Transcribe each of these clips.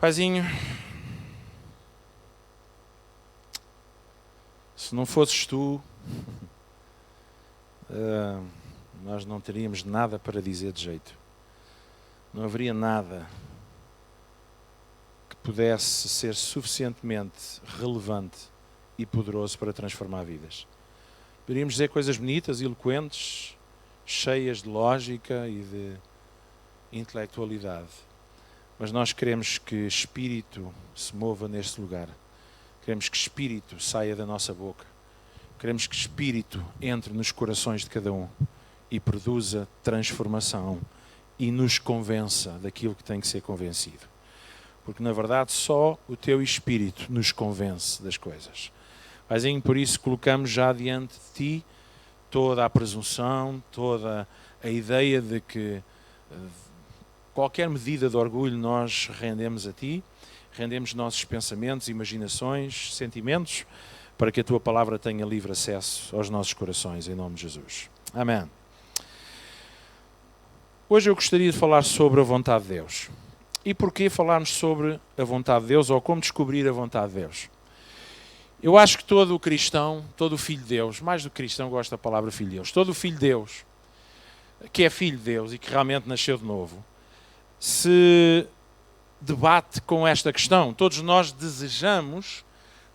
Paizinho, se não fosses tu, nós não teríamos nada para dizer de jeito. Não haveria nada que pudesse ser suficientemente relevante e poderoso para transformar vidas. Poderíamos dizer coisas bonitas, eloquentes, cheias de lógica e de intelectualidade. Mas nós queremos que Espírito se mova neste lugar. Queremos que Espírito saia da nossa boca. Queremos que Espírito entre nos corações de cada um e produza transformação e nos convença daquilo que tem que ser convencido. Porque, na verdade, só o Teu Espírito nos convence das coisas. Paizinho, por isso colocamos já diante de Ti toda a presunção, toda a ideia de que qualquer medida de orgulho nós rendemos a Ti, rendemos nossos pensamentos, imaginações, sentimentos, para que a Tua Palavra tenha livre acesso aos nossos corações, em nome de Jesus. Amém. Hoje eu gostaria de falar sobre a vontade de Deus. E porquê falarmos sobre a vontade de Deus, ou como descobrir a vontade de Deus? Eu acho que todo o cristão, todo o filho de Deus, mais do que cristão gosto da palavra filho de Deus, todo o filho de Deus, que é filho de Deus e que realmente nasceu de novo, se debate com esta questão. Todos nós desejamos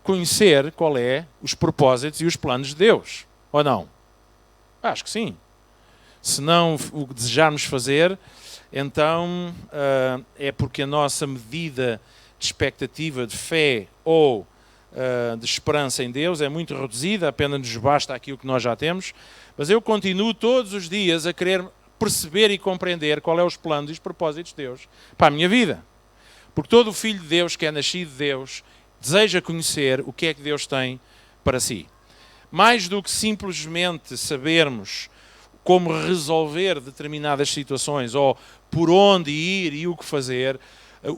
conhecer qual é os propósitos e os planos de Deus, ou não? Acho que sim. Se não o que desejarmos fazer, então é porque a nossa medida de expectativa, de fé ou de esperança em Deus é muito reduzida, apenas nos basta aquilo que nós já temos. Mas eu continuo todos os dias a querer perceber e compreender qual é os planos e os propósitos de Deus para a minha vida. Porque todo o filho de Deus que é nascido de Deus deseja conhecer o que é que Deus tem para si. Mais do que simplesmente sabermos como resolver determinadas situações ou por onde ir e o que fazer,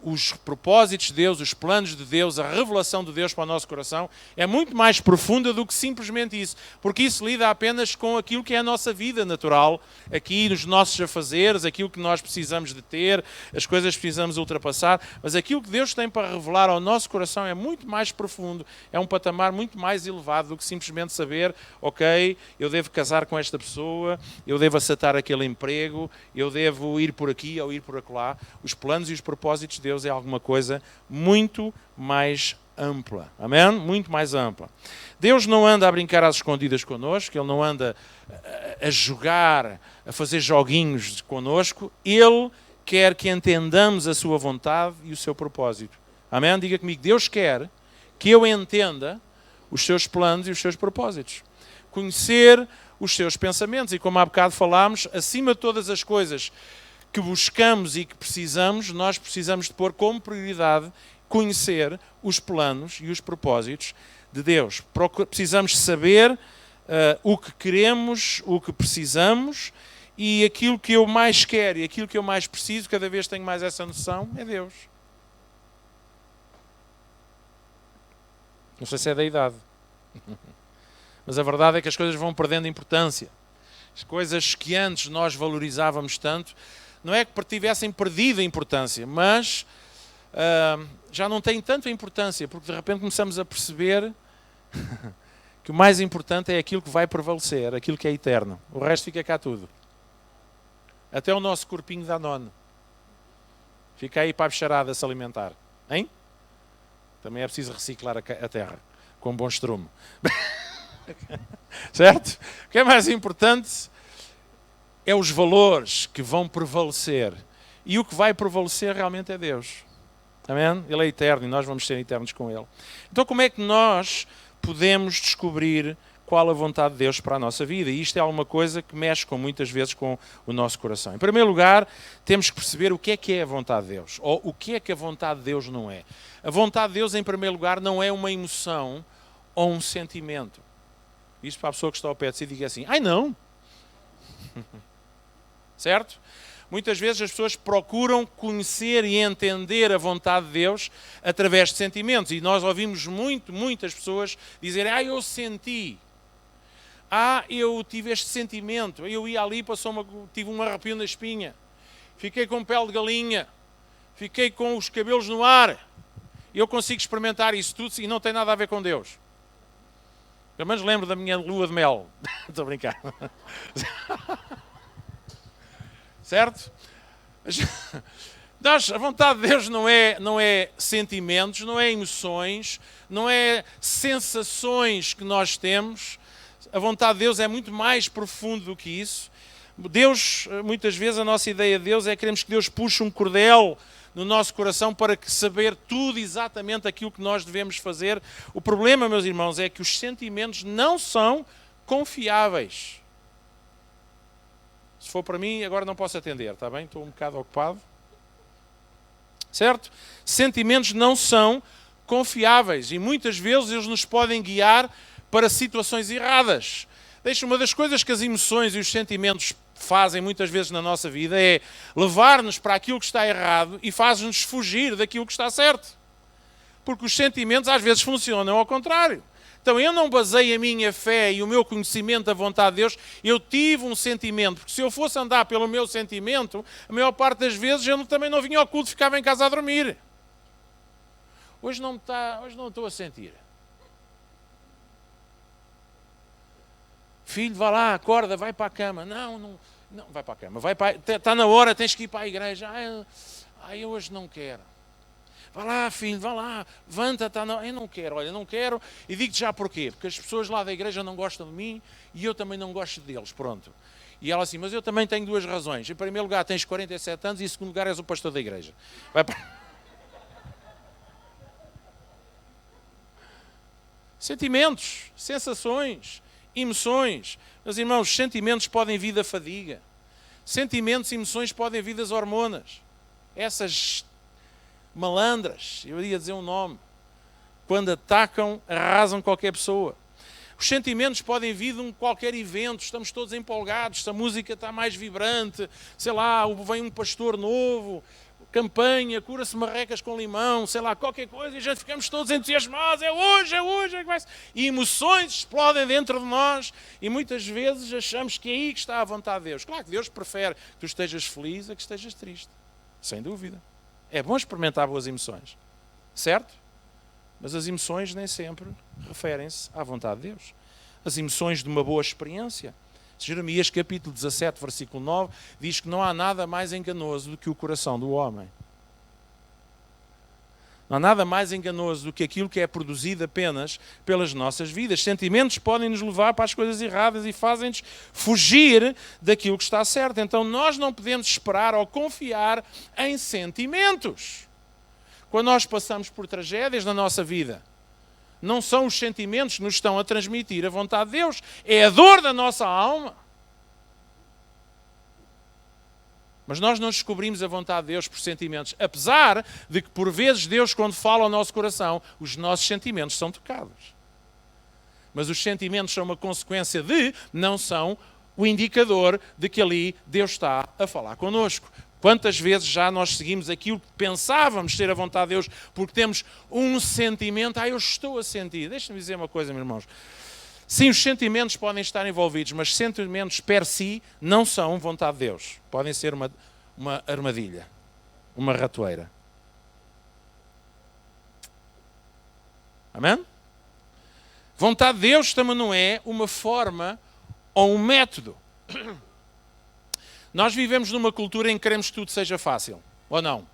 os propósitos de Deus, os planos de Deus, a revelação de Deus para o nosso coração é muito mais profunda do que simplesmente isso, porque isso lida apenas com aquilo que é a nossa vida natural, aqui nos nossos afazeres, aquilo que nós precisamos de ter, as coisas que precisamos ultrapassar, mas aquilo que Deus tem para revelar ao nosso coração é muito mais profundo, é um patamar muito mais elevado do que simplesmente saber, ok, eu devo casar com esta pessoa, eu devo aceitar aquele emprego, eu devo ir por aqui ou ir por acolá. Os planos e os propósitos de Deus é alguma coisa muito mais ampla. Amém? Muito mais ampla. Deus não anda a brincar às escondidas connosco, Ele não anda a jogar, a fazer joguinhos connosco. Ele quer que entendamos a sua vontade e o seu propósito. Amém? Diga comigo, Deus quer que eu entenda os seus planos e os seus propósitos. Conhecer os seus pensamentos. E como há bocado falámos, acima de todas as coisas que buscamos e que precisamos, nós precisamos de pôr como prioridade conhecer os planos e os propósitos de Deus. Precisamos saber o que queremos, o que precisamos, e aquilo que eu mais quero e aquilo que eu mais preciso, cada vez tenho mais essa noção, é Deus. Não sei se é da idade. Mas a verdade é que as coisas vão perdendo importância. As coisas que antes nós valorizávamos tanto, não é que tivessem perdido a importância, mas já não têm tanta importância, porque de repente começamos a perceber que o mais importante é aquilo que vai prevalecer, aquilo que é eterno. O resto fica cá tudo. Até o nosso corpinho da nona. Fica aí para a bicharada se alimentar. Hein? Também é preciso reciclar a terra com bom estrume. Certo? O que é mais importante é os valores que vão prevalecer. E o que vai prevalecer realmente é Deus. Amém? Ele é eterno e nós vamos ser eternos com Ele. Então como é que nós podemos descobrir qual a vontade de Deus para a nossa vida? E isto é alguma coisa que mexe muitas vezes com o nosso coração. Em primeiro lugar, temos que perceber o que é a vontade de Deus. Ou o que é que a vontade de Deus não é. A vontade de Deus, em primeiro lugar, não é uma emoção ou um sentimento. Isto para a pessoa que está ao pé de si e diga assim, ai não! Certo? Muitas vezes as pessoas procuram conhecer e entender a vontade de Deus através de sentimentos. E nós ouvimos muitas pessoas dizerem, eu senti. Eu tive este sentimento. Eu ia ali, tive um arrepio na espinha. Fiquei com pele de galinha. fiquei com os cabelos no ar. Eu consigo experimentar isso tudo e não tem nada a ver com Deus. Pelo menos lembro da minha lua de mel. Estou a brincar. Certo? A vontade de Deus não é sentimentos, não é emoções, não é sensações que nós temos. A vontade de Deus é muito mais profundo do que isso. Deus, muitas vezes a nossa ideia de Deus é que queremos que Deus puxe um cordel no nosso coração para saber tudo exatamente aquilo que nós devemos fazer. O problema, meus irmãos, é que os sentimentos não são confiáveis. Se for para mim, agora não posso atender, está bem? Estou um bocado ocupado. Certo? Sentimentos não são confiáveis e muitas vezes eles nos podem guiar para situações erradas. Uma das coisas que as emoções e os sentimentos fazem muitas vezes na nossa vida é levar-nos para aquilo que está errado e faz-nos fugir daquilo que está certo. Porque os sentimentos às vezes funcionam ao contrário. Então eu não baseio a minha fé e o meu conhecimento da vontade de Deus, eu tive um sentimento, porque se eu fosse andar pelo meu sentimento, a maior parte das vezes eu também não vinha ao culto, ficava em casa a dormir. Hoje não estou a sentir. Filho, vá lá, acorda, vai para a cama. Não vai para a cama. Está na hora, tens que ir para a igreja. Eu hoje não quero. Vá lá, filho, vá lá, levanta-te. Eu não quero, olha, não quero. E digo-te já porquê. Porque as pessoas lá da igreja não gostam de mim e eu também não gosto deles, pronto. E ela assim, mas eu também tenho duas razões. Em primeiro lugar, tens 47 anos e em segundo lugar, és o pastor da igreja. Vai para... Sentimentos, sensações, emoções. Meus irmãos, sentimentos podem vir da fadiga. Sentimentos e emoções podem vir das hormonas. Essas malandras, eu ia dizer um nome, quando atacam, arrasam qualquer pessoa. Os sentimentos podem vir de qualquer evento, estamos todos empolgados, a música está mais vibrante, sei lá, vem um pastor novo, campanha, cura-se marrecas com limão, sei lá, qualquer coisa, e já ficamos todos entusiasmados, é hoje, que vai ser. E emoções explodem dentro de nós, e muitas vezes achamos que é aí que está a vontade de Deus. Claro que Deus prefere que tu estejas feliz a que estejas triste, sem dúvida. É bom experimentar boas emoções, certo? Mas as emoções nem sempre referem-se à vontade de Deus. As emoções de uma boa experiência. Jeremias capítulo 17, versículo 9, diz que não há nada mais enganoso do que o coração do homem. Não há nada mais enganoso do que aquilo que é produzido apenas pelas nossas vidas. Sentimentos podem nos levar para as coisas erradas e fazem-nos fugir daquilo que está certo. Então nós não podemos esperar ou confiar em sentimentos. Quando nós passamos por tragédias na nossa vida, não são os sentimentos que nos estão a transmitir a vontade de Deus, é a dor da nossa alma. Mas nós não descobrimos a vontade de Deus por sentimentos, apesar de que por vezes Deus, quando fala ao nosso coração, os nossos sentimentos são tocados. Mas os sentimentos são uma consequência não são o indicador de que ali Deus está a falar connosco. Quantas vezes já nós seguimos aquilo que pensávamos ser a vontade de Deus, porque temos um sentimento, eu estou a sentir. Deixa-me dizer uma coisa, meus irmãos. Sim, os sentimentos podem estar envolvidos, mas sentimentos per si não são vontade de Deus. Podem ser uma armadilha, uma ratoeira. Amém? Vontade de Deus também não é uma forma ou um método. Nós vivemos numa cultura em que queremos que tudo seja fácil, ou não?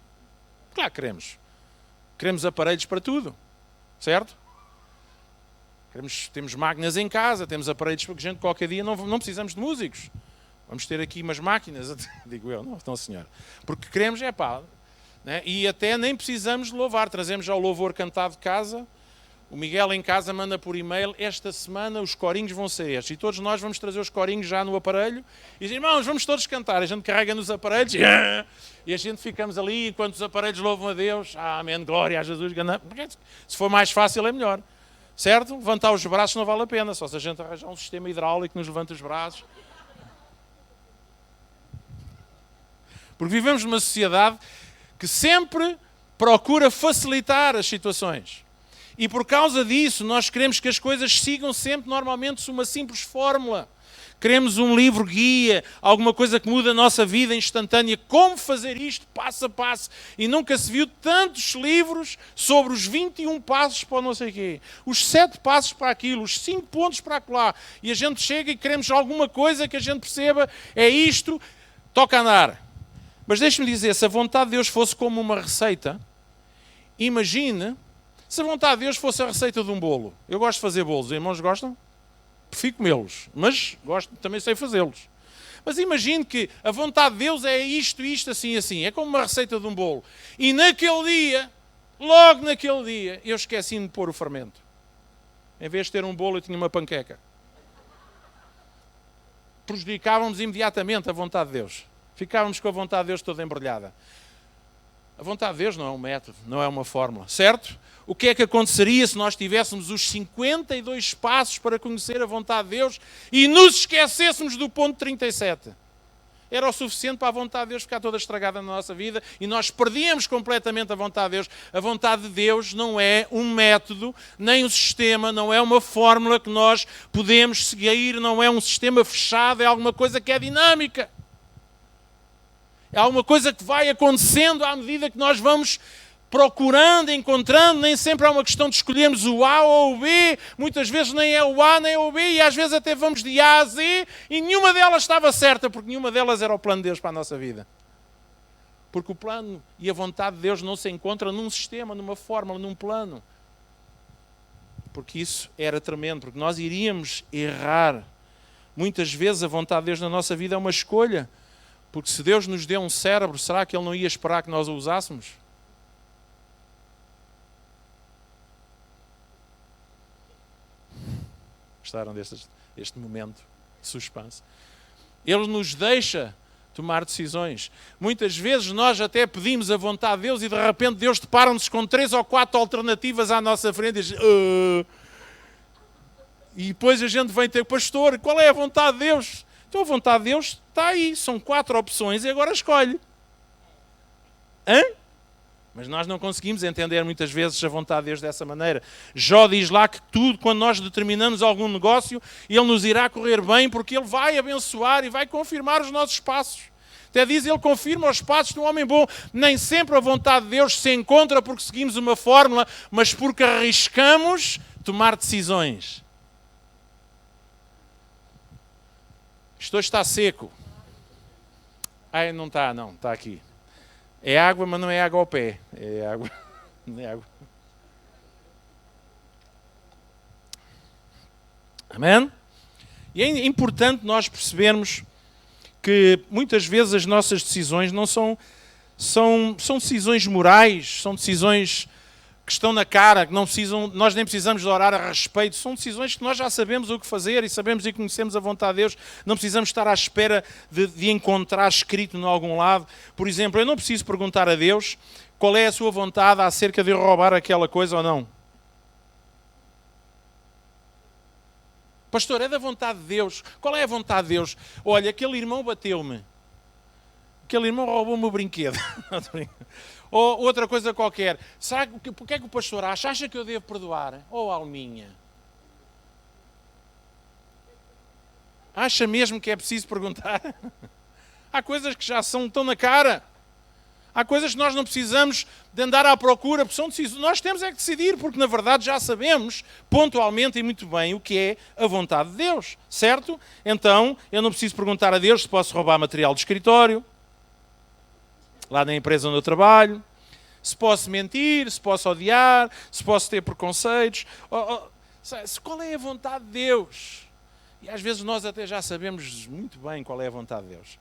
Claro que queremos. Queremos aparelhos para tudo, certo? Temos máquinas em casa, temos aparelhos para que a gente qualquer dia não precisamos de músicos. Vamos ter aqui umas máquinas, digo eu, não senhor. Porque queremos, né? E até nem precisamos de louvar, trazemos já o louvor cantado de casa. O Miguel em casa manda por e-mail, esta semana os corinhos vão ser estes. E todos nós vamos trazer os corinhos já no aparelho. E diz, irmãos, vamos todos cantar. A gente carrega nos aparelhos e a gente ficamos ali enquanto os aparelhos louvam a Deus. Amém, glória a Jesus. Se for mais fácil é melhor. Certo? Levantar os braços não vale a pena. Só se a gente arranjar um sistema hidráulico que nos levanta os braços. Porque vivemos numa sociedade que sempre procura facilitar as situações. E por causa disso, nós queremos que as coisas sigam sempre, normalmente, uma simples fórmula. Queremos um livro guia, alguma coisa que muda a nossa vida instantânea. Como fazer isto passo a passo? E nunca se viu tantos livros sobre os 21 passos para o não sei quê. Os 7 passos para aquilo, os 5 pontos para acolá. E a gente chega e queremos alguma coisa que a gente perceba. É isto, toca andar. Mas deixe-me dizer, se a vontade de Deus fosse como uma receita, imagine se a vontade de Deus fosse a receita de um bolo. Eu gosto de fazer bolos. Os irmãos gostam? Prefiro comê-los, mas gosto, também sei fazê-los. Mas imagine que a vontade de Deus é isto, isto, assim, assim. É como uma receita de um bolo. E naquele dia, logo naquele dia, eu esqueci-me de pôr o fermento. Em vez de ter um bolo, eu tinha uma panqueca. Prejudicávamos imediatamente a vontade de Deus. Ficávamos com a vontade de Deus toda embrulhada. A vontade de Deus não é um método, não é uma fórmula, certo? O que é que aconteceria se nós tivéssemos os 52 passos para conhecer a vontade de Deus e nos esquecêssemos do ponto 37? Era o suficiente para a vontade de Deus ficar toda estragada na nossa vida e nós perdíamos completamente a vontade de Deus. A vontade de Deus não é um método, nem um sistema, não é uma fórmula que nós podemos seguir, não é um sistema fechado, é alguma coisa que é dinâmica. É alguma coisa que vai acontecendo à medida que nós vamos procurando, encontrando. Nem sempre é uma questão de escolhermos o A ou o B. Muitas vezes nem é o A nem é o B. E às vezes até vamos de A a Z. E nenhuma delas estava certa, porque nenhuma delas era o plano de Deus para a nossa vida. Porque o plano e a vontade de Deus não se encontram num sistema, numa fórmula, num plano. Porque isso era tremendo. Porque nós iríamos errar. Muitas vezes a vontade de Deus na nossa vida é uma escolha. Porque se Deus nos deu um cérebro, será que Ele não ia esperar que nós o usássemos? Gostaram deste momento de suspense? Ele nos deixa tomar decisões. Muitas vezes nós até pedimos a vontade de Deus e de repente Deus depara-nos com 3 ou 4 alternativas à nossa frente e diz... E depois a gente vem ter, pastor, qual é a vontade de Deus? Então a vontade de Deus está aí, são 4 opções e agora escolhe. Hã? Mas nós não conseguimos entender muitas vezes a vontade de Deus dessa maneira. Jó diz lá que tudo, quando nós determinamos algum negócio, Ele nos irá correr bem porque Ele vai abençoar e vai confirmar os nossos passos. Até diz, Ele confirma os passos de um homem bom. Nem sempre a vontade de Deus se encontra porque seguimos uma fórmula, mas porque arriscamos tomar decisões. Isto hoje está seco. Ai, não está, não, está aqui. É água, mas não é água ao pé. É água. Não é água. Amém? E é importante nós percebermos que muitas vezes as nossas decisões não são decisões morais, são decisões que estão na cara, que não precisam, nós nem precisamos de orar a respeito, são decisões que nós já sabemos o que fazer e sabemos e conhecemos a vontade de Deus, não precisamos estar à espera de encontrar escrito em algum lado. Por exemplo, eu não preciso perguntar a Deus qual é a sua vontade acerca de eu roubar aquela coisa ou não. Pastor, é da vontade de Deus. Qual é a vontade de Deus? Olha, aquele irmão bateu-me. Aquele irmão roubou-me o brinquedo. Ou outra coisa qualquer. Será que, porque é que o pastor acha? Acha que eu devo perdoar? Oh, alminha. Acha mesmo que é preciso perguntar? Há coisas que já estão na cara. Há coisas que nós não precisamos de andar à procura, porque são decisões. Nós temos é que decidir, porque na verdade já sabemos pontualmente e muito bem o que é a vontade de Deus, certo? Então, eu não preciso perguntar a Deus se posso roubar material de escritório, lá na empresa onde eu trabalho, se posso mentir, se posso odiar, se posso ter preconceitos. Qual é a vontade de Deus? E às vezes nós até já sabemos muito bem qual é a vontade de Deus.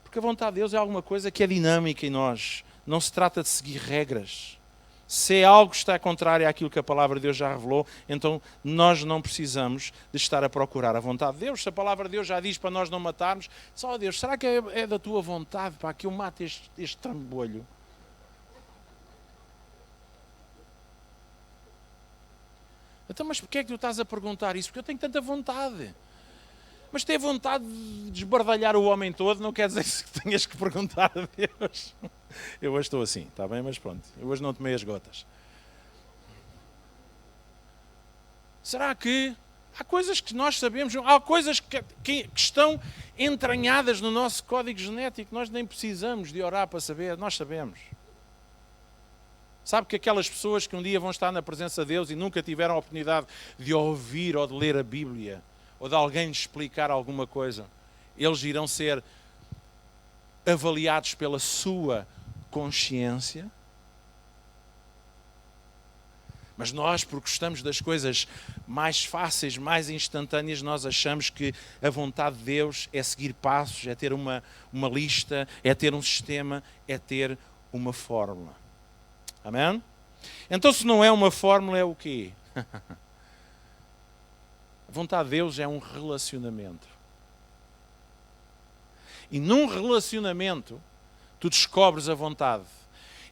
Porque a vontade de Deus é alguma coisa que é dinâmica em nós. Não se trata de seguir regras. Se é algo que está contrário àquilo que a palavra de Deus já revelou, então nós não precisamos de estar a procurar a vontade de Deus. Se a palavra de Deus já diz para nós não matarmos, só Deus, será que é da tua vontade para que eu mate este trambolho? Então, mas porquê é que tu estás a perguntar isso? Porque eu tenho tanta vontade. Mas ter vontade de desbardalhar o homem todo não quer dizer que tenhas que perguntar a Deus. Eu hoje estou assim, está bem? Mas pronto, eu hoje não tomei as gotas. Será que Há coisas que nós sabemos, há coisas que estão entranhadas no nosso código genético. Nós nem precisamos de orar para saber, nós sabemos. Sabe que aquelas pessoas que um dia vão estar na presença de Deus e nunca tiveram a oportunidade de ouvir ou de ler a Bíblia, ou de alguém lhes explicar alguma coisa, eles irão ser avaliados pela sua consciência. Mas nós, porque gostamos das coisas mais fáceis, mais instantâneas, nós achamos que a vontade de Deus é seguir passos, é ter uma lista, é ter um sistema, é ter uma fórmula. Amém? Então, se não é uma fórmula, é o quê? A vontade de Deus é um relacionamento. E num relacionamento, tu descobres a vontade.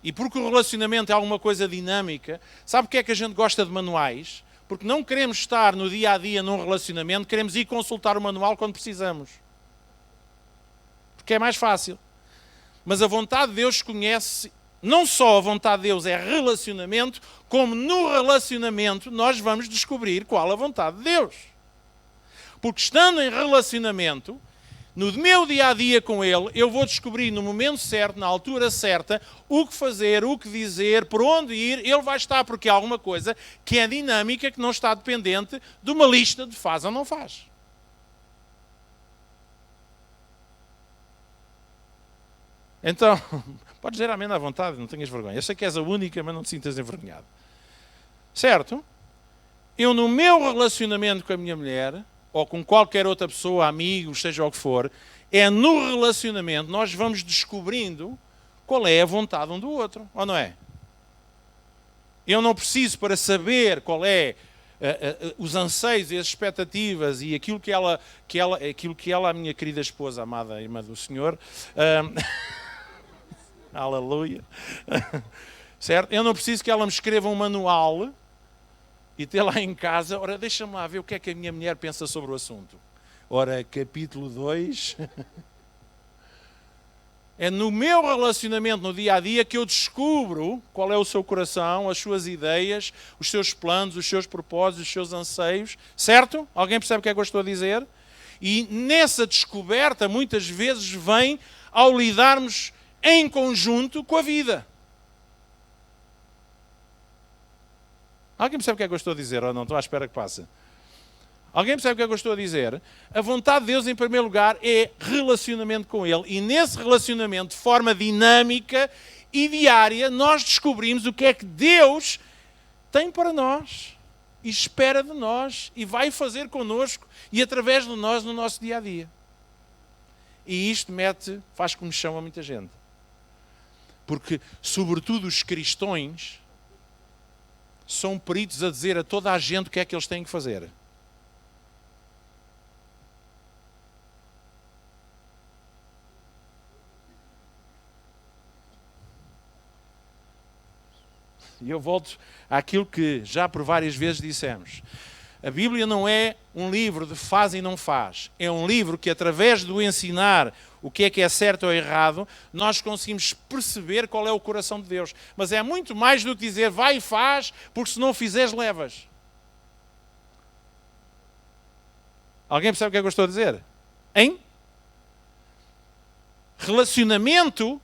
E porque o relacionamento é alguma coisa dinâmica, sabe porque é que a gente gosta de manuais? Porque não queremos estar no dia a dia num relacionamento, queremos ir consultar o manual quando precisamos. Porque é mais fácil. Mas a vontade de Deus conhece, não só a vontade de Deus é relacionamento, como no relacionamento nós vamos descobrir qual a vontade de Deus. Porque estando em relacionamento, no meu dia-a-dia com Ele, eu vou descobrir no momento certo, na altura certa, o que fazer, o que dizer, por onde ir. Ele vai estar porque há alguma coisa que é dinâmica, que não está dependente de uma lista de faz ou não faz. Então, podes dizer amém à vontade, não tenhas vergonha. Eu sei que és a única, mas não te sintas envergonhado. Certo? Eu no meu relacionamento com a minha mulher, ou com qualquer outra pessoa, amigo, seja o que for, é no relacionamento nós vamos descobrindo qual é a vontade um do outro, ou não é? Eu não preciso, para saber qual é os anseios e as expectativas e aquilo que ela, a minha querida esposa, amada irmã do Senhor, aleluia, certo? Eu não preciso que ela me escreva um manual e ter lá em casa, ora, deixa-me lá ver o que é que a minha mulher pensa sobre o assunto. Ora, capítulo 2. É no meu relacionamento, no dia-a-dia, que eu descubro qual é o seu coração, as suas ideias, os seus planos, os seus propósitos, os seus anseios. Certo? Alguém percebe o que é que eu estou a dizer? E nessa descoberta, muitas vezes, vem ao lidarmos em conjunto com a vida. Alguém percebe o que é que eu estou a dizer ou não? Estou à espera que passe. Alguém percebe o que é que eu estou a dizer? A vontade de Deus, em primeiro lugar, é relacionamento com Ele. E nesse relacionamento, de forma dinâmica e diária, nós descobrimos o que é que Deus tem para nós. E espera de nós. E vai fazer connosco e através de nós no nosso dia-a-dia. E isto faz comichão a muita gente. Porque, sobretudo os cristãos, são peritos a dizer a toda a gente o que é que eles têm que fazer. E eu volto àquilo que já por várias vezes dissemos. A Bíblia não é um livro de faz e não faz. É um livro que, através do ensinar o que é certo ou errado, nós conseguimos perceber qual é o coração de Deus. Mas é muito mais do que dizer vai e faz, porque se não fizeres, levas. Alguém percebe o que é que eu estou a dizer? Hein? Relacionamento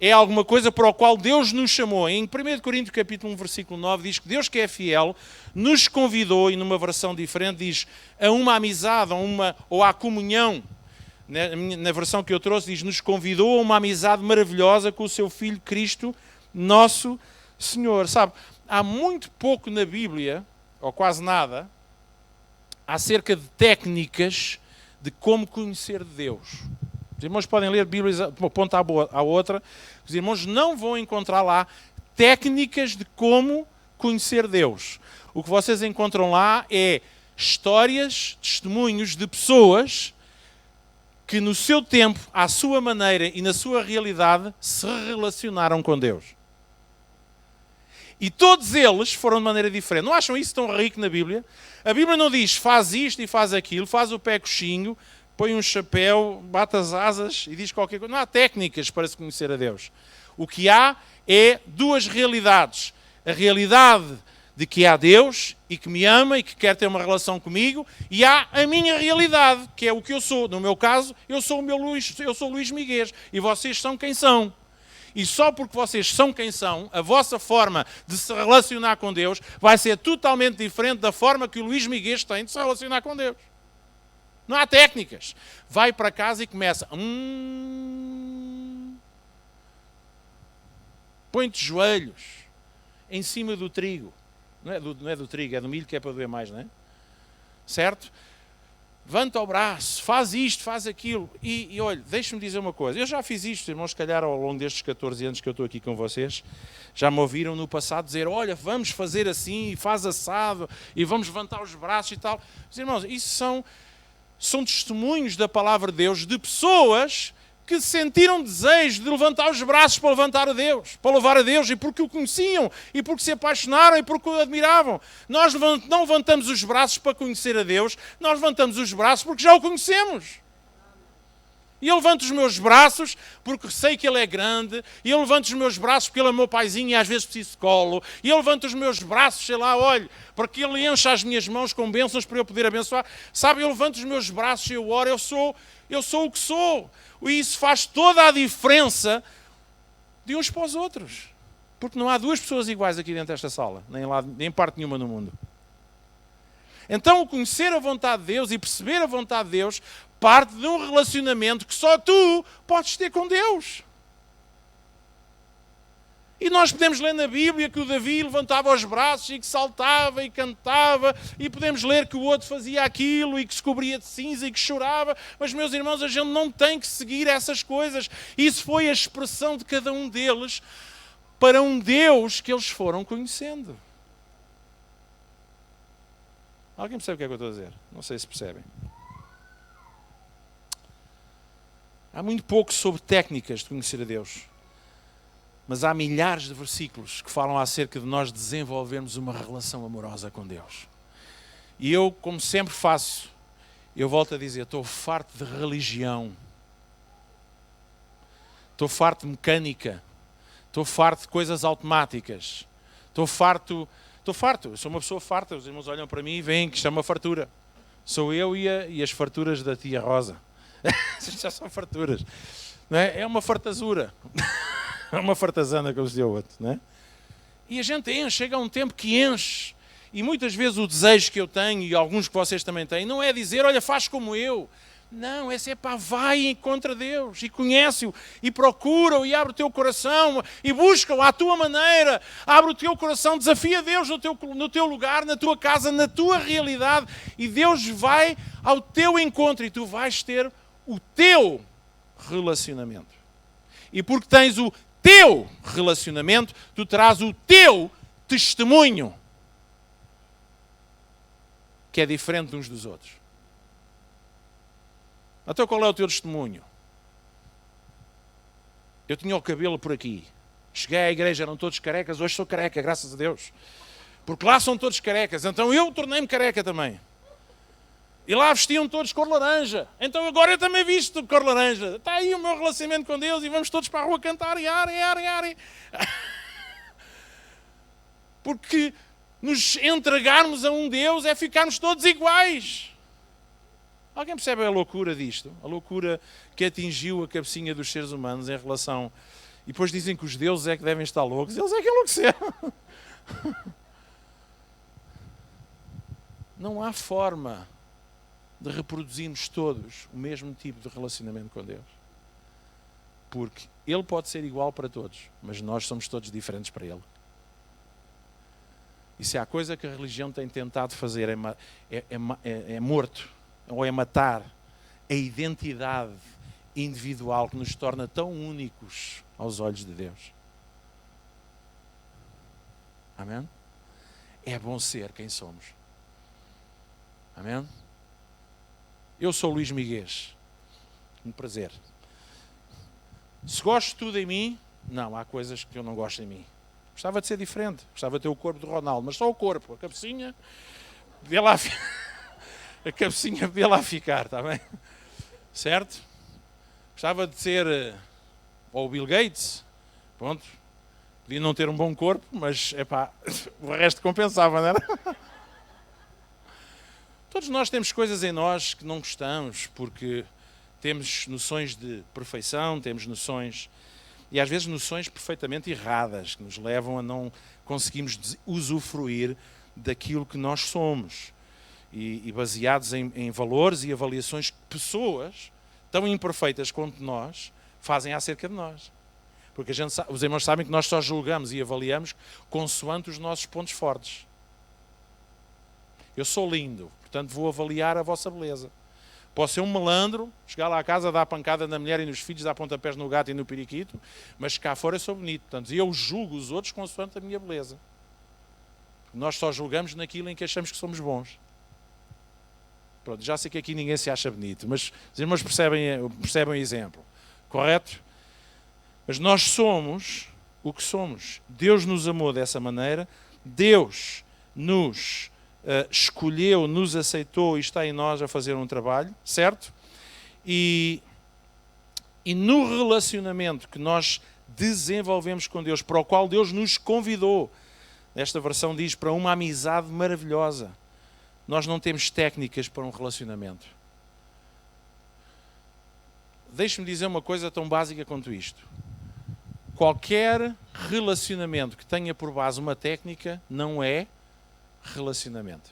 é alguma coisa para o qual Deus nos chamou. Em 1 Coríntios capítulo 1, versículo 9, diz que Deus, que é fiel, nos convidou, e numa versão diferente diz, a uma amizade ou à comunhão. Na versão que eu trouxe diz, nos convidou a uma amizade maravilhosa com o seu Filho Cristo, nosso Senhor. Sabe, há muito pouco na Bíblia, ou quase nada, acerca de técnicas de como conhecer Deus. Os irmãos podem ler Bíblias de uma ponta à outra. Os irmãos não vão encontrar lá técnicas de como conhecer Deus. O que vocês encontram lá é histórias, testemunhos de pessoas que no seu tempo, à sua maneira e na sua realidade, se relacionaram com Deus. E todos eles foram de maneira diferente. Não acham isso tão rico na Bíblia? A Bíblia não diz faz isto e faz aquilo, faz o pé coxinho, põe um chapéu, bate as asas e diz qualquer coisa. Não há técnicas para se conhecer a Deus. O que há é duas realidades. A realidade de que há Deus e que me ama e que quer ter uma relação comigo, e há a minha realidade, que é o que eu sou. No meu caso, eu sou Luís Miguel, e vocês são quem são. E só porque vocês são quem são, a vossa forma de se relacionar com Deus vai ser totalmente diferente da forma que o Luís Miguel tem de se relacionar com Deus. Não há técnicas. Vai para casa e começa. Põe-te joelhos em cima do trigo. Não é do trigo, é do milho que é para doer mais, não é? Certo? Levanta o braço, faz isto, faz aquilo. E olha, deixa-me dizer uma coisa. Eu já fiz isto, irmãos, se calhar ao longo destes 14 anos que eu estou aqui com vocês, já me ouviram no passado dizer, olha, vamos fazer assim, faz assado, e vamos levantar os braços e tal. Mas, irmãos, isso são testemunhos da palavra de Deus, de pessoas que sentiram desejo de levantar os braços para levantar a Deus, para louvar a Deus, e porque o conheciam, e porque se apaixonaram, e porque o admiravam. Nós não levantamos os braços para conhecer a Deus, nós levantamos os braços porque já o conhecemos. E eu levanto os meus braços porque sei que Ele é grande, e eu levanto os meus braços porque Ele é meu paizinho e às vezes preciso de colo, e eu levanto os meus braços, sei lá, olha, para que Ele encha as minhas mãos com bênçãos para eu poder abençoar. Sabe, eu levanto os meus braços e eu oro, eu sou o que sou. E isso faz toda a diferença de uns para os outros. Porque não há duas pessoas iguais aqui dentro desta sala, nem parte nenhuma no mundo. Então, o conhecer a vontade de Deus e perceber a vontade de Deus parte de um relacionamento que só tu podes ter com Deus. E nós podemos ler na Bíblia que o Davi levantava os braços e que saltava e cantava, e podemos ler que o outro fazia aquilo e que se cobria de cinza e que chorava, mas, meus irmãos, a gente não tem que seguir essas coisas. Isso foi a expressão de cada um deles para um Deus que eles foram conhecendo. Alguém percebe o que é que eu estou a dizer? Não sei se percebem. Há muito pouco sobre técnicas de conhecer a Deus. Mas há milhares de versículos que falam acerca de nós desenvolvermos uma relação amorosa com Deus. E eu, como sempre faço, eu volto a dizer, estou farto de religião. Estou farto de mecânica. Estou farto de coisas automáticas. Estou farto. Eu sou uma pessoa farta. Os irmãos olham para mim e veem que isto é uma fartura. Sou eu e as farturas da tia Rosa. Já são farturas. Não é? É uma fartazura. É uma fartazana, como se deu outro, não é? E a gente enche, chega a um tempo que enche. E muitas vezes o desejo que eu tenho, e alguns que vocês também têm, não é dizer, olha, faz como eu. Não, é pá, vai contra Deus, e conhece-o, e procura-o, e abre o teu coração, e busca-o à tua maneira. Abre o teu coração, desafia Deus no teu lugar, na tua casa, na tua realidade. E Deus vai ao teu encontro, e tu vais ter o teu relacionamento. E porque tens o teu relacionamento, tu terás o teu testemunho, que é diferente de uns dos outros. Então qual é o teu testemunho? Eu tinha o cabelo por aqui. Cheguei à igreja, eram todos carecas, hoje sou careca, graças a Deus. Porque lá são todos carecas, então eu tornei-me careca também. E lá vestiam todos cor laranja. Então agora eu também visto cor laranja. Está aí o meu relacionamento com Deus e vamos todos para a rua cantar e are. Porque nos entregarmos a um Deus é ficarmos todos iguais. Alguém percebe a loucura disto? A loucura que atingiu a cabecinha dos seres humanos em relação... E depois dizem que os deuses é que devem estar loucos. Eles é que enlouqueceram. Não há forma de reproduzirmos todos o mesmo tipo de relacionamento com Deus. Porque Ele pode ser igual para todos, mas nós somos todos diferentes para Ele. E se há coisa que a religião tem tentado fazer é morto, ou é matar a identidade individual que nos torna tão únicos aos olhos de Deus. Amém? É bom ser quem somos. Amém? Eu sou Luís Miguel. Um prazer. Se gosto de tudo em mim, não, há coisas que eu não gosto em mim. Gostava de ser diferente. Gostava de ter o corpo do Ronaldo, mas só o corpo. A cabecinha, vê lá, a cabecinha vê lá ficar, está bem? Certo? Gostava de ser ou o Bill Gates, pronto. Podia não ter um bom corpo, mas, epá, o resto compensava, não era? Todos nós temos coisas em nós que não gostamos, porque temos noções de perfeição, temos noções, e às vezes noções perfeitamente erradas, que nos levam a não conseguirmos usufruir daquilo que nós somos. E baseados em valores e avaliações que pessoas tão imperfeitas quanto nós fazem acerca de nós. Porque os irmãos sabem que nós só julgamos e avaliamos consoante os nossos pontos fortes. Eu sou lindo, portanto vou avaliar a vossa beleza. Posso ser um malandro, chegar lá à casa, dar pancada na mulher e nos filhos, dar pontapés no gato e no periquito, mas cá fora eu sou bonito. Portanto, eu julgo os outros consoante a minha beleza. Nós só julgamos naquilo em que achamos que somos bons. Pronto, já sei que aqui ninguém se acha bonito, mas os irmãos percebem o exemplo, correto? Mas nós somos o que somos. Deus nos amou dessa maneira, Deus nos escolheu, nos aceitou e está em nós a fazer um trabalho, certo? E no relacionamento que nós desenvolvemos com Deus, para o qual Deus nos convidou, esta versão diz, para uma amizade maravilhosa. Nós não temos técnicas para um relacionamento. Deixe-me dizer uma coisa tão básica quanto isto. Qualquer relacionamento que tenha por base uma técnica não é relacionamento.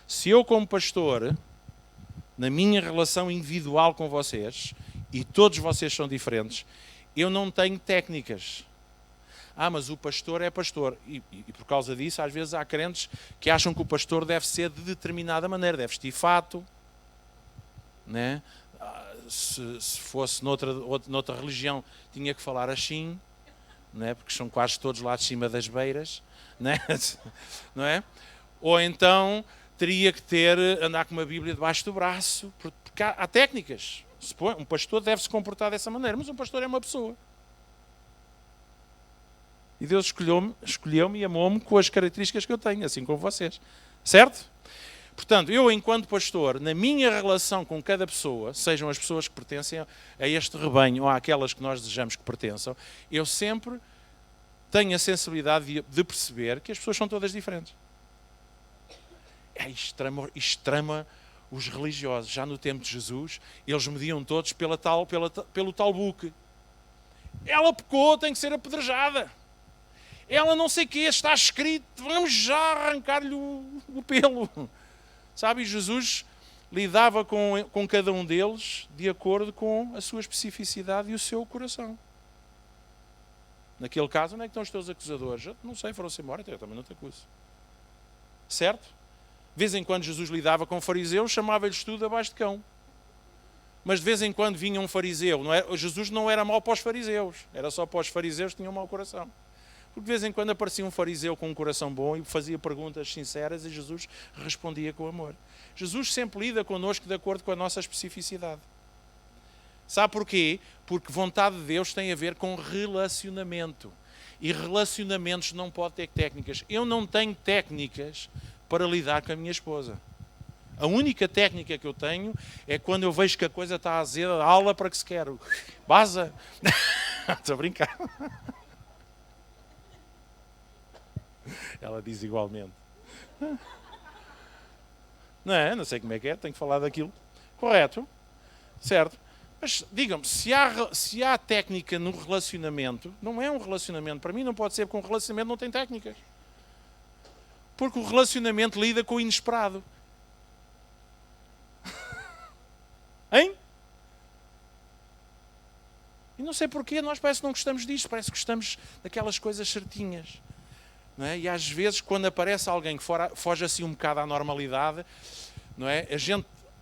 Se eu, como pastor, na minha relação individual com vocês, e todos vocês são diferentes, eu não tenho técnicas. Mas o pastor é pastor. E por causa disso, às vezes há crentes que acham que o pastor deve ser de determinada maneira, deve vestir fato, né? Se fosse noutra religião, tinha que falar assim, né? Porque são quase todos lá de cima das beiras, né? Não é? Ou então teria que andar com uma Bíblia debaixo do braço, porque há técnicas. Um pastor deve se comportar dessa maneira, mas um pastor é uma pessoa. E Deus escolheu-me e amou-me com as características que eu tenho, assim como vocês. Certo? Portanto, eu, enquanto pastor, na minha relação com cada pessoa, sejam as pessoas que pertencem a este rebanho ou àquelas que nós desejamos que pertençam, eu sempre tenho a sensibilidade de perceber que as pessoas são todas diferentes. Extrema os religiosos. Já no tempo de Jesus, eles mediam todos pelo tal buque. Ela pecou, tem que ser apedrejada. Ela não sei o que, está escrito, vamos já arrancar-lhe o pelo. Sabe, Jesus lidava com cada um deles de acordo com a sua especificidade e o seu coração. Naquele caso, onde é que estão os teus acusadores? Eu não sei, foram-se embora, então eu também não te acuso. Certo? De vez em quando Jesus lidava com fariseus, chamava-lhes tudo abaixo de cão. Mas de vez em quando vinha um fariseu. Jesus não era mau para os fariseus, era só para os fariseus que tinham mau coração. Porque de vez em quando aparecia um fariseu com um coração bom e fazia perguntas sinceras e Jesus respondia com amor. Jesus sempre lida connosco de acordo com a nossa especificidade. Sabe porquê? Porque vontade de Deus tem a ver com relacionamento. E relacionamentos não podem ter técnicas. Eu não tenho técnicas para lidar com a minha esposa. A única técnica que eu tenho é quando eu vejo que a coisa está azeda, aula para que se quer. Baza! Estou a brincar. Ela diz igualmente. Não sei como é que é, tenho que falar daquilo. Correto? Certo? Mas digam-me, se há técnica no relacionamento, não é um relacionamento. Para mim não pode ser, porque um relacionamento não tem técnicas. Porque o relacionamento lida com o inesperado. Hein? E não sei porquê, nós parece que não gostamos disto, parece que gostamos daquelas coisas certinhas. Não é? E às vezes, quando aparece alguém que foge assim um bocado à normalidade, não é?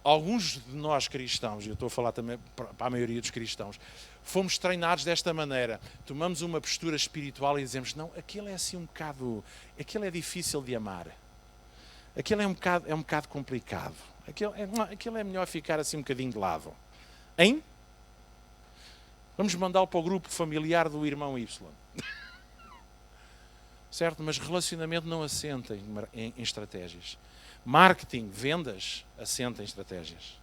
Alguns de nós cristãos, e eu estou a falar também para a maioria dos cristãos, fomos treinados desta maneira. Tomamos uma postura espiritual e dizemos, não, aquele é assim um bocado, aquele é difícil de amar. Aquele é um bocado complicado. Aquele é melhor ficar assim um bocadinho de lado. Hein? Vamos mandá-lo para o grupo familiar do irmão Y. Certo? Mas relacionamento não assenta em estratégias. Marketing, vendas, assenta em estratégias.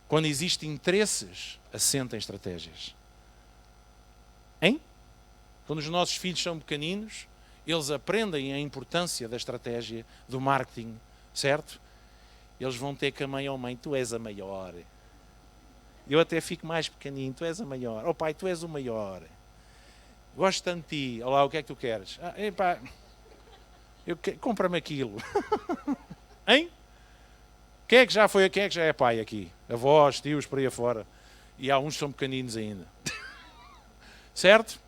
Quando existem interesses, assenta em estratégias. Quando os nossos filhos são pequeninos, eles aprendem a importância da estratégia, do marketing, certo? Eles vão ter com a mãe, oh mãe, tu és a maior. Eu até fico mais pequenino, tu és a maior. Oh pai, tu és o maior. Gosto tanto de ti. Olá, o que é que tu queres? Epá, compra-me aquilo. Hein? Quem é que já é pai aqui? Avós, tios, por aí afora. E há uns que são pequeninos ainda. Certo?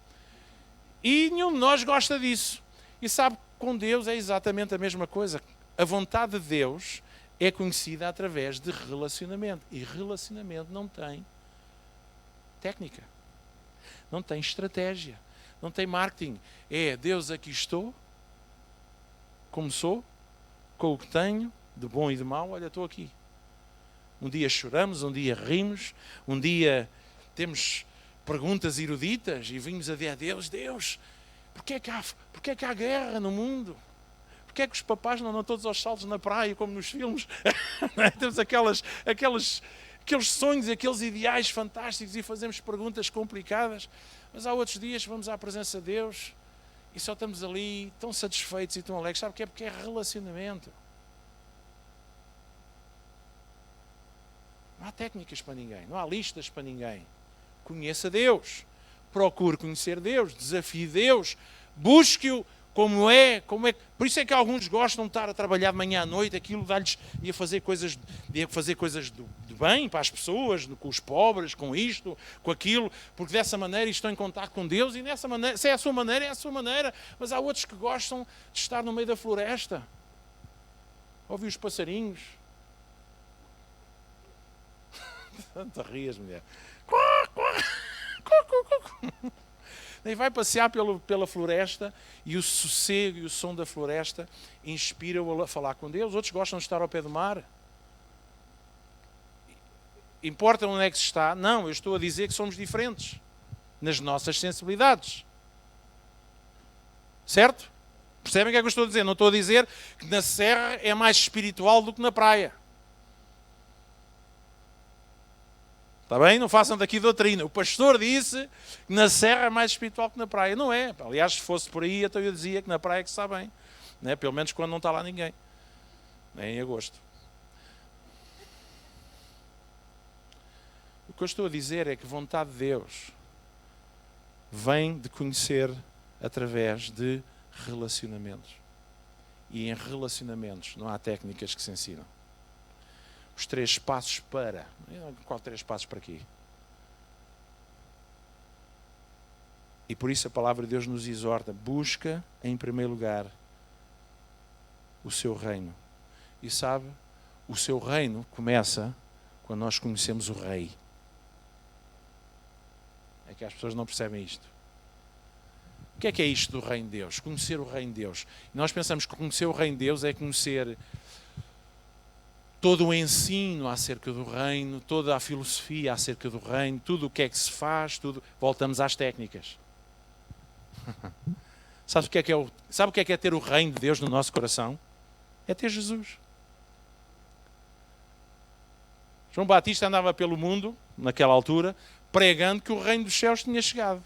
E nenhum de nós gosta disso. E sabe, com Deus é exatamente a mesma coisa. A vontade de Deus é conhecida através de relacionamento. E relacionamento não tem técnica. Não tem estratégia. Não tem marketing. É Deus, aqui estou, como sou, com o que tenho, de bom e de mau, olha, estou aqui. Um dia choramos, um dia rimos, um dia temos perguntas eruditas e vimos a Deus, Deus, porquê é que há guerra no mundo? Porquê é que os papás não andam todos aos saltos na praia, como nos filmes? Temos aqueles sonhos, aqueles ideais fantásticos e fazemos perguntas complicadas, mas há outros dias que vamos à presença de Deus e só estamos ali tão satisfeitos e tão alegres. Sabe o que é? Porque é relacionamento. Não há técnicas para ninguém, não há listas para ninguém. Conheça Deus, procure conhecer Deus, desafie Deus, busque-o como é. Por isso é que alguns gostam de estar a trabalhar de manhã à noite, aquilo dá-lhes a fazer coisas de bem para as pessoas, com os pobres, com isto, com aquilo, porque dessa maneira estão em contato com Deus e dessa maneira, se é a sua maneira, é a sua maneira. Mas há outros que gostam de estar no meio da floresta, ouvir os passarinhos. Tanto rias, mulher. E vai passear pela floresta e o sossego e o som da floresta inspira-o a falar com Deus. Outros gostam de estar ao pé do mar. Importa onde é que se está? Não, eu estou a dizer que somos diferentes nas nossas sensibilidades. Certo? Percebem o que é que eu estou a dizer? Não estou a dizer que na serra é mais espiritual do que na praia. Está bem? Não façam daqui doutrina. O pastor disse que na serra é mais espiritual que na praia. Não é. Aliás, se fosse por aí, então eu dizia que na praia é que está bem. Né? Pelo menos quando não está lá ninguém. Nem em agosto. O que eu estou a dizer é que a vontade de Deus vem de conhecer através de relacionamentos. E em relacionamentos não há técnicas que se ensinam. Os 3 passos para... Qual 3 passos para quê? E por isso a palavra de Deus nos exorta. Busca, em primeiro lugar, o seu reino. E sabe, o seu reino começa quando nós conhecemos o Rei. É que as pessoas não percebem isto. O que é isto do reino de Deus? Conhecer o reino de Deus. E nós pensamos que conhecer o reino de Deus é conhecer todo o ensino acerca do reino, toda a filosofia acerca do reino, tudo o que é que se faz, tudo. Voltamos às técnicas. Sabe o que é ter o reino de Deus no nosso coração? É ter Jesus. João Batista andava pelo mundo, naquela altura, pregando que o reino dos céus tinha chegado.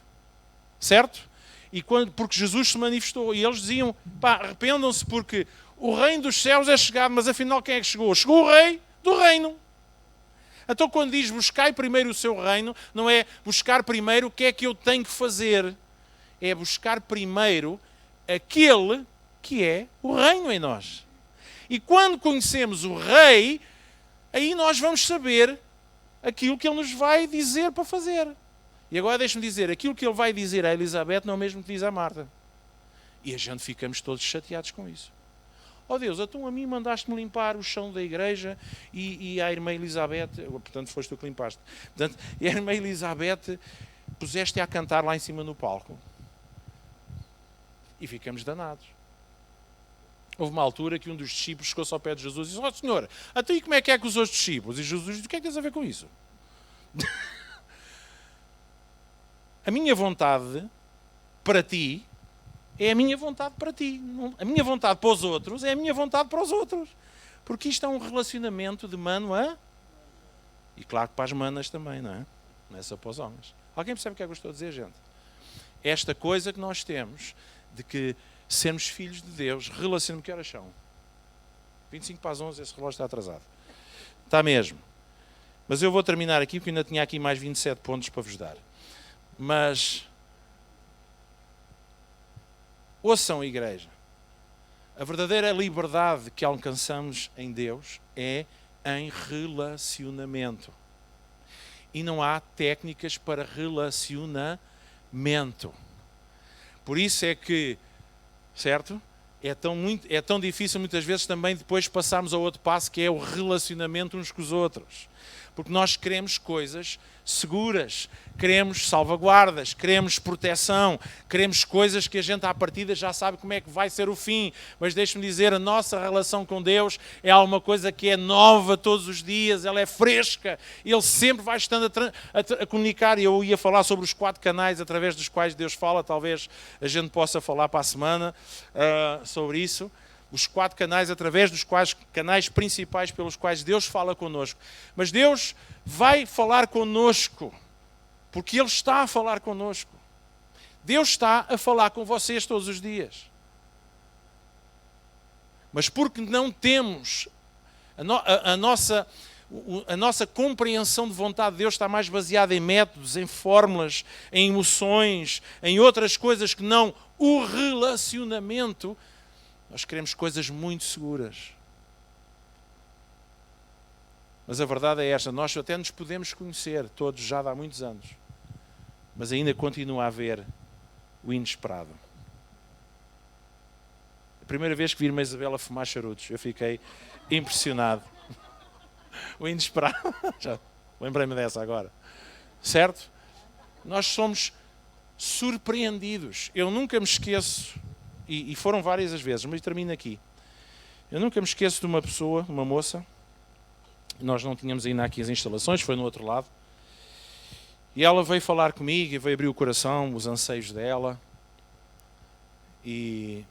Certo? E porque Jesus se manifestou. E eles diziam, arrependam-se porque o reino dos céus é chegado, mas afinal quem é que chegou? Chegou o rei do reino. Então quando diz buscai primeiro o seu reino, não é buscar primeiro o que é que eu tenho que fazer. É buscar primeiro aquele que é o reino em nós. E quando conhecemos o rei, aí nós vamos saber aquilo que ele nos vai dizer para fazer. E agora deixe-me dizer, aquilo que ele vai dizer a Elizabeth não é o mesmo que diz a Marta. E a gente ficamos todos chateados com isso. Oh Deus, então a mim mandaste-me limpar o chão da igreja e a irmã Elizabeth, portanto foste tu que limpaste, portanto, e a irmã Elizabeth puseste-a a cantar lá em cima no palco. E ficamos danados. Houve uma altura que um dos discípulos chegou-se ao pé de Jesus e disse, Senhor, até aí como é que os outros discípulos? E Jesus disse, o que é que tens a ver com isso? A minha vontade para ti é a minha vontade para ti. A minha vontade para os outros é a minha vontade para os outros. Porque isto é um relacionamento de mano a... E claro que para as manas também, não é? Não é só para os homens. Alguém percebe o que é que eu estou a dizer, gente? esta coisa que nós temos de que sermos filhos de Deus, relacionamento, que horas são? 25 para as 11, esse relógio está atrasado. Está mesmo. Mas eu vou terminar aqui, porque ainda tinha aqui mais 27 pontos para vos dar. Mas, ouçam, igreja, a verdadeira liberdade que alcançamos em Deus é em relacionamento. E não há técnicas para relacionamento. Por isso é que, certo? É tão difícil muitas vezes também depois passarmos ao outro passo, que é o relacionamento uns com os outros. Porque nós queremos coisas seguras, queremos salvaguardas, queremos proteção, queremos coisas que a gente à partida já sabe como é que vai ser o fim. Mas deixe-me dizer, a nossa relação com Deus é alguma coisa que é nova todos os dias, ela é fresca, Ele sempre vai estando a comunicar. E eu ia falar sobre os 4 canais através dos quais Deus fala, talvez a gente possa falar para a semana sobre isso. Os 4 canais através dos quais, canais principais pelos quais Deus fala connosco. Mas Deus vai falar connosco, porque Ele está a falar connosco. Deus está a falar com vocês todos os dias. Mas porque não temos a nossa compreensão de vontade de Deus está mais baseada em métodos, em fórmulas, em emoções, em outras coisas que não o relacionamento. Nós queremos coisas muito seguras. Mas a verdade é esta, nós até nos podemos conhecer, todos já há muitos anos, mas ainda continua a haver o inesperado. A primeira vez que vi a Isabela fumar charutos, eu fiquei impressionado. O inesperado, já lembrei-me dessa agora. Certo? Nós somos surpreendidos. Eu nunca me esqueço, e foram várias as vezes, mas termino aqui. Eu nunca me esqueço de uma pessoa, uma moça, nós não tínhamos ainda aqui as instalações, foi no outro lado, e ela veio falar comigo e veio abrir o coração, os anseios dela, e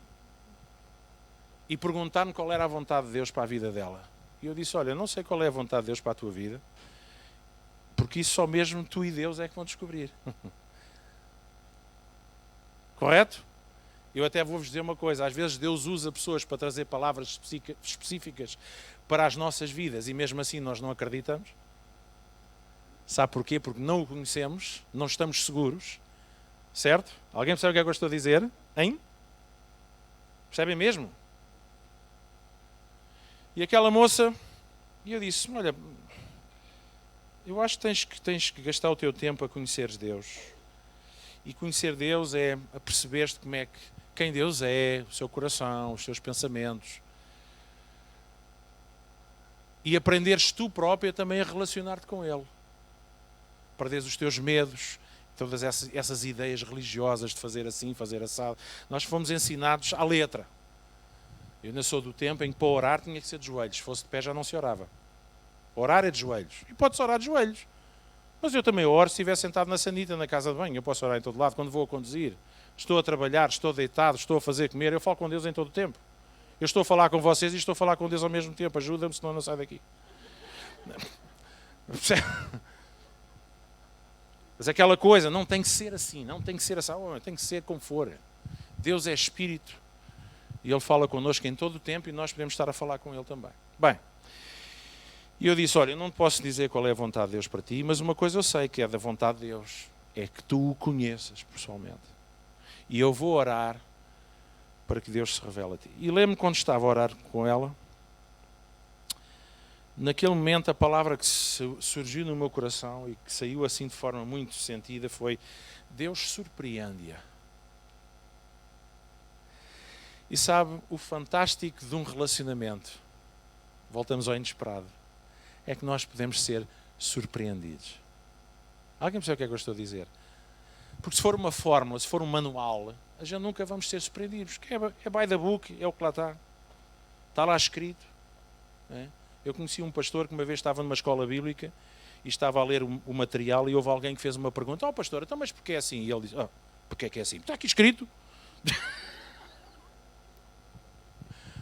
perguntar-me qual era a vontade de Deus para a vida dela. E eu disse, olha, não sei qual é a vontade de Deus para a tua vida, porque isso só mesmo tu e Deus é que vão descobrir. Correto? Eu até vou-vos dizer uma coisa, às vezes Deus usa pessoas para trazer palavras específicas para as nossas vidas e mesmo assim nós não acreditamos. Sabe porquê? Porque não o conhecemos, não estamos seguros, certo? Alguém percebe o que é que eu estou a dizer? Hein? Percebem mesmo? E aquela moça, e eu disse, olha, eu acho que tens que gastar o teu tempo a conheceres Deus. E conhecer Deus é a perceber-te quem Deus é, o seu coração, os seus pensamentos. E aprenderes tu própria também a relacionar-te com Ele. Perderes os teus medos, todas essas ideias religiosas de fazer assim, fazer assado. Nós fomos ensinados à letra. Eu ainda sou do tempo em que para orar tinha que ser de joelhos. Se fosse de pé já não se orava. Orar é de joelhos. E pode-se orar de joelhos. Mas eu também oro se estiver sentado na sanita, na casa de banho. Eu posso orar em todo lado. Quando vou a conduzir, estou a trabalhar, estou deitado, estou a fazer comer, eu falo com Deus em todo o tempo. Eu estou a falar com vocês e estou a falar com Deus ao mesmo tempo. Ajuda-me, senão eu não saio daqui. Mas aquela coisa não tem que ser assim, não tem que ser assim, tem que ser como for. Deus é Espírito e Ele fala connosco em todo o tempo e nós podemos estar a falar com Ele também. Bem, e eu disse, olha, eu não posso dizer qual é a vontade de Deus para ti, mas uma coisa eu sei que é da vontade de Deus, é que tu o conheças pessoalmente. E eu vou orar para que Deus se revele a ti. E lembro-me quando estava a orar com ela, naquele momento a palavra que surgiu no meu coração e que saiu assim de forma muito sentida foi, Deus surpreende-a. E sabe, o fantástico de um relacionamento, voltamos ao inesperado, é que nós podemos ser surpreendidos. Alguém percebe o que é que eu estou a dizer? Porque se for uma fórmula, se for um manual, a gente nunca vamos ser surpreendidos. É by the book, é o que lá está. Está lá escrito. É? Eu conheci um pastor que uma vez estava numa escola bíblica e estava a ler o material e houve alguém que fez uma pergunta, pastor, então mas porquê é assim? E ele disse, porquê é que é assim? Está aqui escrito.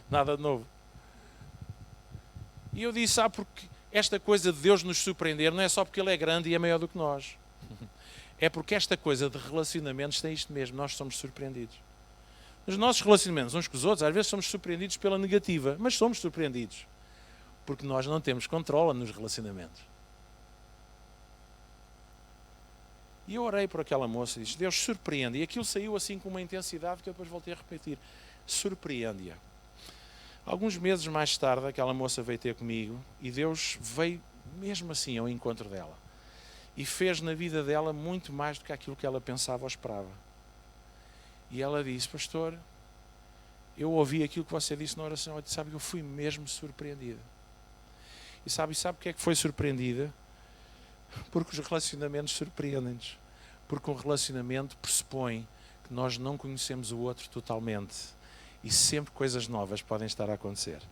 Nada de novo. E eu disse, porque esta coisa de Deus nos surpreender não é só porque Ele é grande e é maior do que nós. é porque esta coisa de relacionamentos tem isto mesmo, nós somos surpreendidos. Nos nossos relacionamentos uns com os outros, às vezes somos surpreendidos pela negativa, mas somos surpreendidos, porque nós não temos controle nos relacionamentos. E eu orei por aquela moça e disse, Deus, surpreende. E aquilo saiu assim com uma intensidade que eu depois voltei a repetir. Surpreende-a. Alguns meses mais tarde, aquela moça veio ter comigo e Deus veio mesmo assim ao encontro dela. E fez na vida dela muito mais do que aquilo que ela pensava ou esperava. E ela disse, pastor, eu ouvi aquilo que você disse na oração. Eu disse, sabe, eu fui mesmo surpreendida. E sabe o que é que foi surpreendida? Porque os relacionamentos surpreendem-nos. Porque um relacionamento pressupõe que nós não conhecemos o outro totalmente. E sempre coisas novas podem estar a acontecer.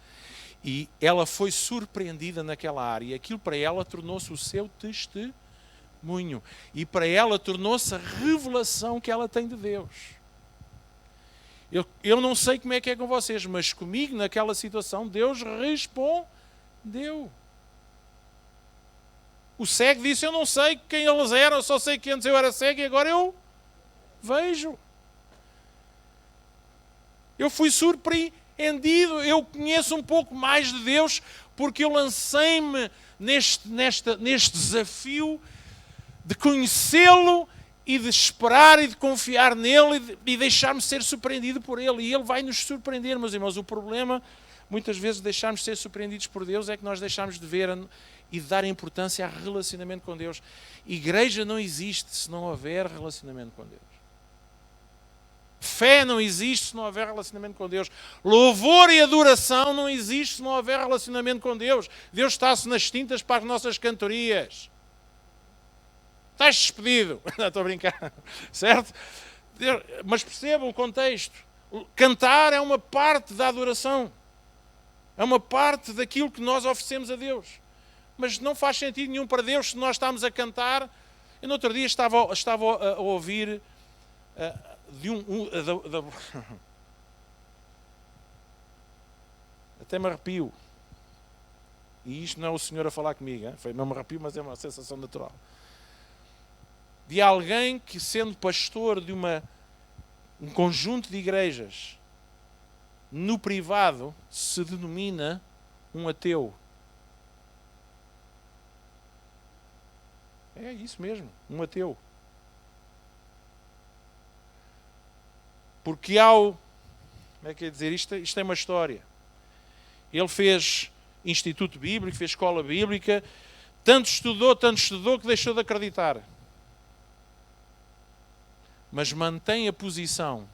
E ela foi surpreendida naquela área. E aquilo para ela tornou-se o seu testemunho. E para ela tornou-se a revelação que ela tem de Deus. Eu não sei como é que é com vocês, mas comigo naquela situação Deus respondeu. O cego disse, eu não sei quem eles eram, eu só sei que antes eu era cego e agora eu vejo. Eu fui surpreendido, eu conheço um pouco mais de Deus porque eu lancei-me neste desafio de conhecê-lo e de esperar e de confiar nele e deixar-me ser surpreendido por ele. E ele vai nos surpreender, meus irmãos. O problema, muitas vezes, de deixarmos ser surpreendidos por Deus é que nós deixamos de ver e de dar importância a relacionamento com Deus. Igreja não existe se não houver relacionamento com Deus. Fé não existe se não houver relacionamento com Deus. Louvor e adoração não existe se não houver relacionamento com Deus. Deus está-se nas tintas para as nossas cantorias. Estás despedido. Não, estou a brincar. Certo? Mas percebam o contexto. Cantar é uma parte da adoração. É uma parte daquilo que nós oferecemos a Deus. Mas não faz sentido nenhum para Deus se nós estamos a cantar. Eu no outro dia estava a ouvir até me arrepio. E isto não é o Senhor a falar comigo. Hein? Não me arrepio, mas é uma sensação natural. De alguém que, sendo pastor de um conjunto de igrejas, no privado, se denomina um ateu. É isso mesmo, um ateu. Porque como é que é dizer, isto é uma história. Ele fez instituto bíblico, fez escola bíblica, tanto estudou que deixou de acreditar. Mas mantém a posição,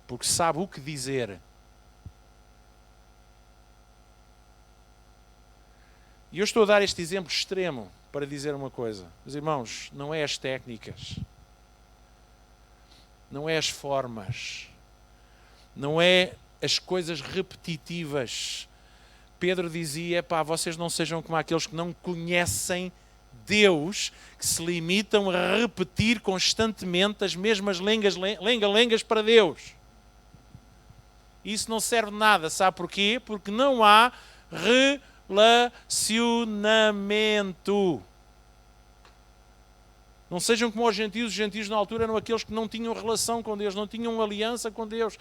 porque sabe o que dizer. E eu estou a dar este exemplo extremo para dizer uma coisa. Meus irmãos, não é as técnicas, não é as formas, não é as coisas repetitivas. Pedro dizia, vocês não sejam como aqueles que não conhecem Deus, que se limitam a repetir constantemente as mesmas lenga-lengas para Deus. Isso não serve de nada, sabe porquê? Porque não há relacionamento. Não sejam como os gentios na altura eram aqueles que não tinham relação com Deus, não tinham aliança com Deus.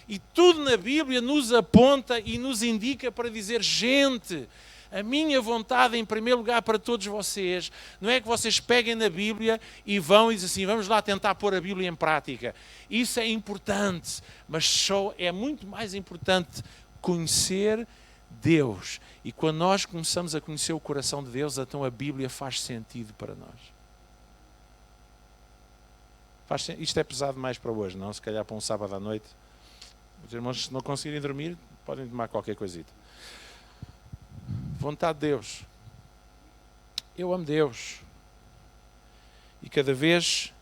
E tudo na Bíblia nos aponta e nos indica para dizer, gente, a minha vontade em primeiro lugar para todos vocês, não é que vocês peguem na Bíblia e vão e dizem assim, vamos lá tentar pôr a Bíblia em prática. Isso é importante, mas só é muito mais importante conhecer Deus. E quando nós começamos a conhecer o coração de Deus, então a Bíblia faz sentido para nós. Isto é pesado mais para hoje, não? Se calhar para um sábado à noite. Os irmãos, se não conseguirem dormir, podem tomar qualquer coisita. Vontade de Deus. Eu amo Deus. E cada vez,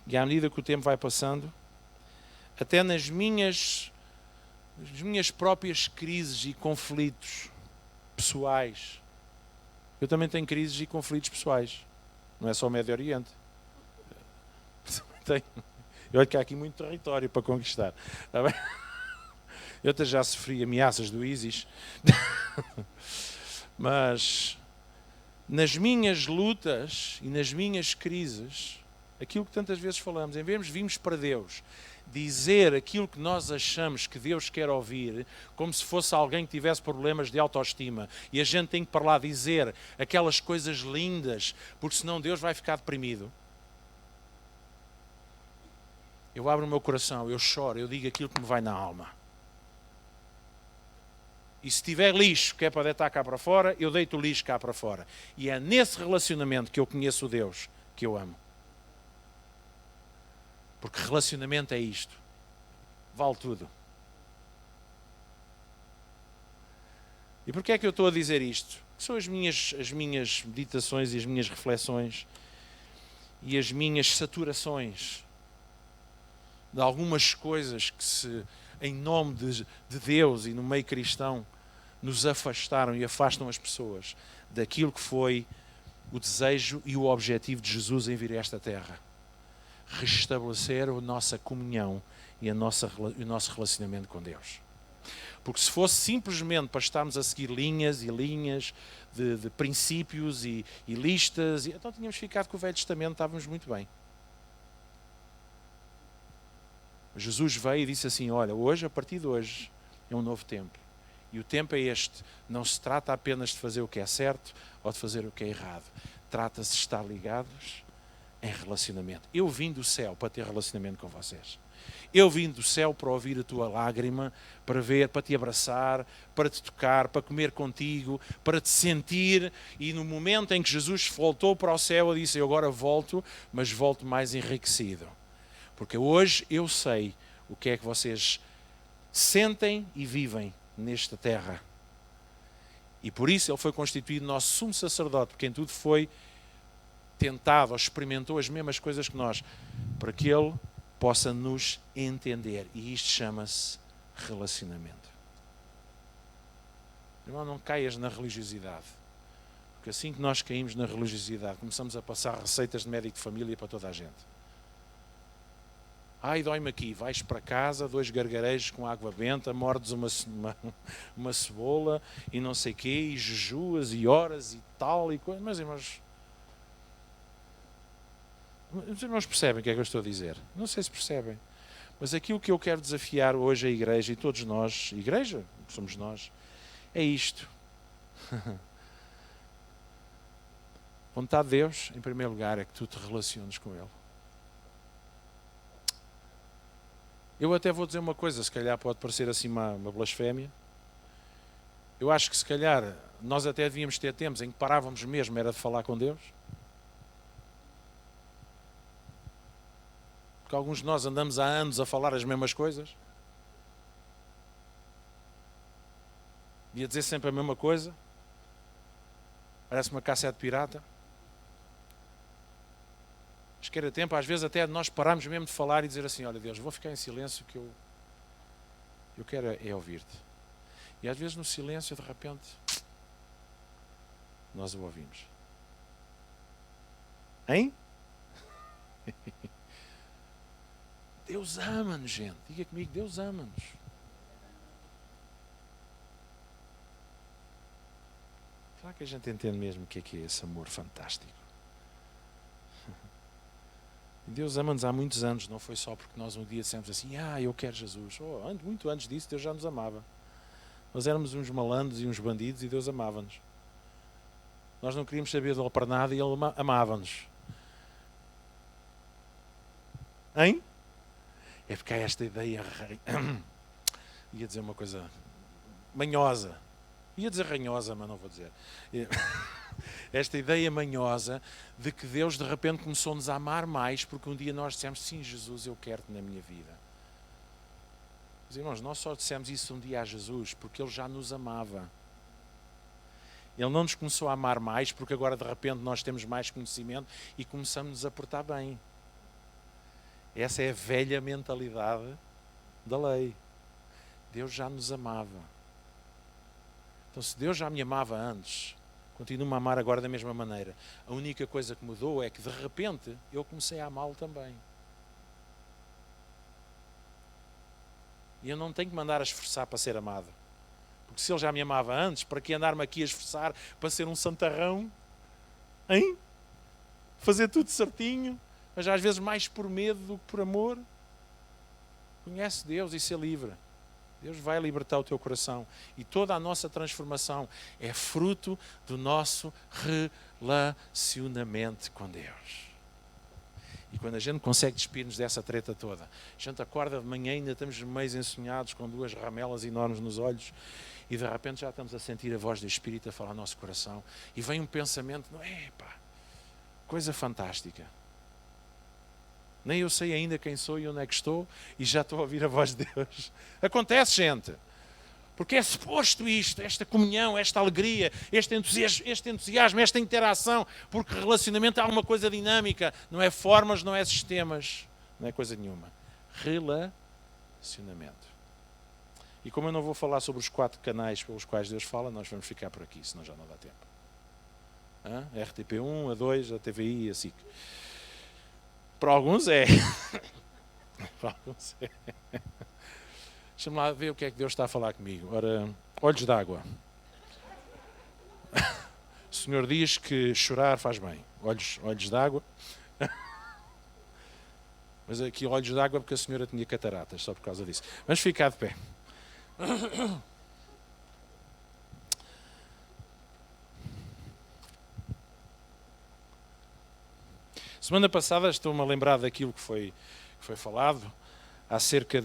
e à medida que o tempo vai passando, até nas minhas próprias crises e conflitos pessoais, eu também tenho crises e conflitos pessoais. Não é só o Médio Oriente. Eu olho que há aqui muito território para conquistar. Está bem? Eu até já sofri ameaças do ISIS. Mas nas minhas lutas e nas minhas crises, Aquilo que tantas vezes falamos, em vez de virmos para Deus dizer aquilo que nós achamos que Deus quer ouvir, como se fosse alguém que tivesse problemas de autoestima, e a gente tem que para lá dizer aquelas coisas lindas, porque senão Deus vai ficar deprimido. Eu abro o meu coração, eu choro, eu digo aquilo que me vai na alma. E se tiver lixo que é para deitar cá para fora, eu deito o lixo cá para fora. E é nesse relacionamento que eu conheço o Deus que eu amo. Porque relacionamento é isto. Vale tudo. E porquê é que eu estou a dizer isto? São as minhas meditações e as minhas reflexões e as minhas saturações de algumas coisas que em nome de Deus e no meio cristão, nos afastaram e afastam as pessoas daquilo que foi o desejo e o objetivo de Jesus em vir a esta terra. Restabelecer a nossa comunhão e o nosso relacionamento com Deus. Porque se fosse simplesmente para estarmos a seguir linhas e linhas de princípios e listas, então tínhamos ficado com o Velho Testamento, estávamos muito bem. Jesus veio e disse assim, olha, hoje, a partir de hoje, é um novo tempo. E o tempo é este. Não se trata apenas de fazer o que é certo ou de fazer o que é errado. Trata-se de estar ligados em relacionamento. Eu vim do céu para ter relacionamento com vocês. Eu vim do céu para ouvir a tua lágrima, para ver, para te abraçar, para te tocar, para comer contigo, para te sentir. E no momento em que Jesus voltou para o céu, eu disse, eu agora volto, mas volto mais enriquecido. Porque hoje eu sei o que é que vocês sentem e vivem nesta terra. E por isso ele foi constituído nosso sumo sacerdote, porque em tudo foi tentado ou experimentou as mesmas coisas que nós, para que ele possa nos entender. E isto chama-se relacionamento. Irmão, não caias na religiosidade. Porque assim que nós caímos na religiosidade, começamos a passar receitas de médico de família para toda a gente. Ai, dói-me aqui, vais para casa, 2 gargarejos com água benta, mordes uma cebola e não sei o quê, e jejuas e horas e tal e coisa. Mas irmãos, os irmãos percebem o que é que eu estou a dizer? Não sei se percebem. Mas aquilo que eu quero desafiar hoje a igreja, e todos nós, igreja, somos nós, é isto. Vontade de Deus, em primeiro lugar, é que tu te relaciones com Ele. Eu até vou dizer uma coisa, se calhar pode parecer assim uma blasfémia. Eu acho que se calhar nós até devíamos ter tempos em que parávamos mesmo, era de falar com Deus. Porque alguns de nós andamos há anos a falar as mesmas coisas. E a dizer sempre a mesma coisa. Parece uma cassete pirata. Acho que era tempo, às vezes até nós pararmos mesmo de falar e dizer assim, olha Deus, vou ficar em silêncio que eu quero é ouvir-te. E às vezes no silêncio, de repente, nós o ouvimos. Hein? Deus ama-nos, gente. Diga comigo, Deus ama-nos. Será que a gente entende mesmo o que é esse amor fantástico? Deus ama-nos há muitos anos, não foi só porque nós um dia dissemos assim, eu quero Jesus. Muito antes disso, Deus já nos amava. Nós éramos uns malandros e uns bandidos e Deus amava-nos. Nós não queríamos saber dele para nada e Ele amava-nos. Hein? É porque há esta ideia, ia dizer uma coisa manhosa. Ia dizer ranhosa, mas não vou dizer. Esta ideia manhosa de que Deus de repente começou-nos a amar mais porque um dia nós dissemos, sim Jesus, eu quero-te na minha vida. Mas irmãos, nós só dissemos isso um dia a Jesus porque Ele já nos amava. Ele não nos começou a amar mais porque agora de repente nós temos mais conhecimento e começamos a portar bem. Essa é a velha mentalidade da lei. Deus já nos amava. Então se Deus já me amava antes, continua-me a amar agora da mesma maneira. A única coisa que mudou é que de repente eu comecei a amá-lo também. E eu não tenho que mandar a esforçar para ser amado. Porque se Ele já me amava antes, para que andar-me aqui a esforçar para ser um santarrão? Hein? Fazer tudo certinho? mas às vezes mais por medo do que por amor. Conhece Deus e ser livre. Deus vai libertar o teu coração. E toda a nossa transformação é fruto do nosso relacionamento com Deus. E quando a gente consegue despir-nos dessa treta toda, a gente acorda de manhã e ainda estamos meio ensonhados, com 2 ramelas enormes nos olhos, e de repente já estamos a sentir a voz do Espírito a falar no nosso coração. E vem um pensamento, coisa fantástica. Nem eu sei ainda quem sou e onde é que estou, e já estou a ouvir a voz de Deus. Acontece, gente. Porque é suposto isto, esta comunhão, esta alegria, este entusiasmo, esta interação, porque relacionamento é alguma coisa dinâmica, não é formas, não é sistemas, não é coisa nenhuma. Relacionamento. E como eu não vou falar sobre os 4 canais pelos quais Deus fala, nós vamos ficar por aqui, senão já não dá tempo. RTP1, a 2, a TVI e a SIC. Para alguns é. Para alguns é. Deixa-me lá ver o que é que Deus está a falar comigo. Ora, olhos d'água. O Senhor diz que chorar faz bem. Olhos d'água. Mas aqui olhos d'água porque a senhora tinha cataratas, só por causa disso. Vamos ficar de pé. Semana passada estou-me a lembrar daquilo que foi falado acerca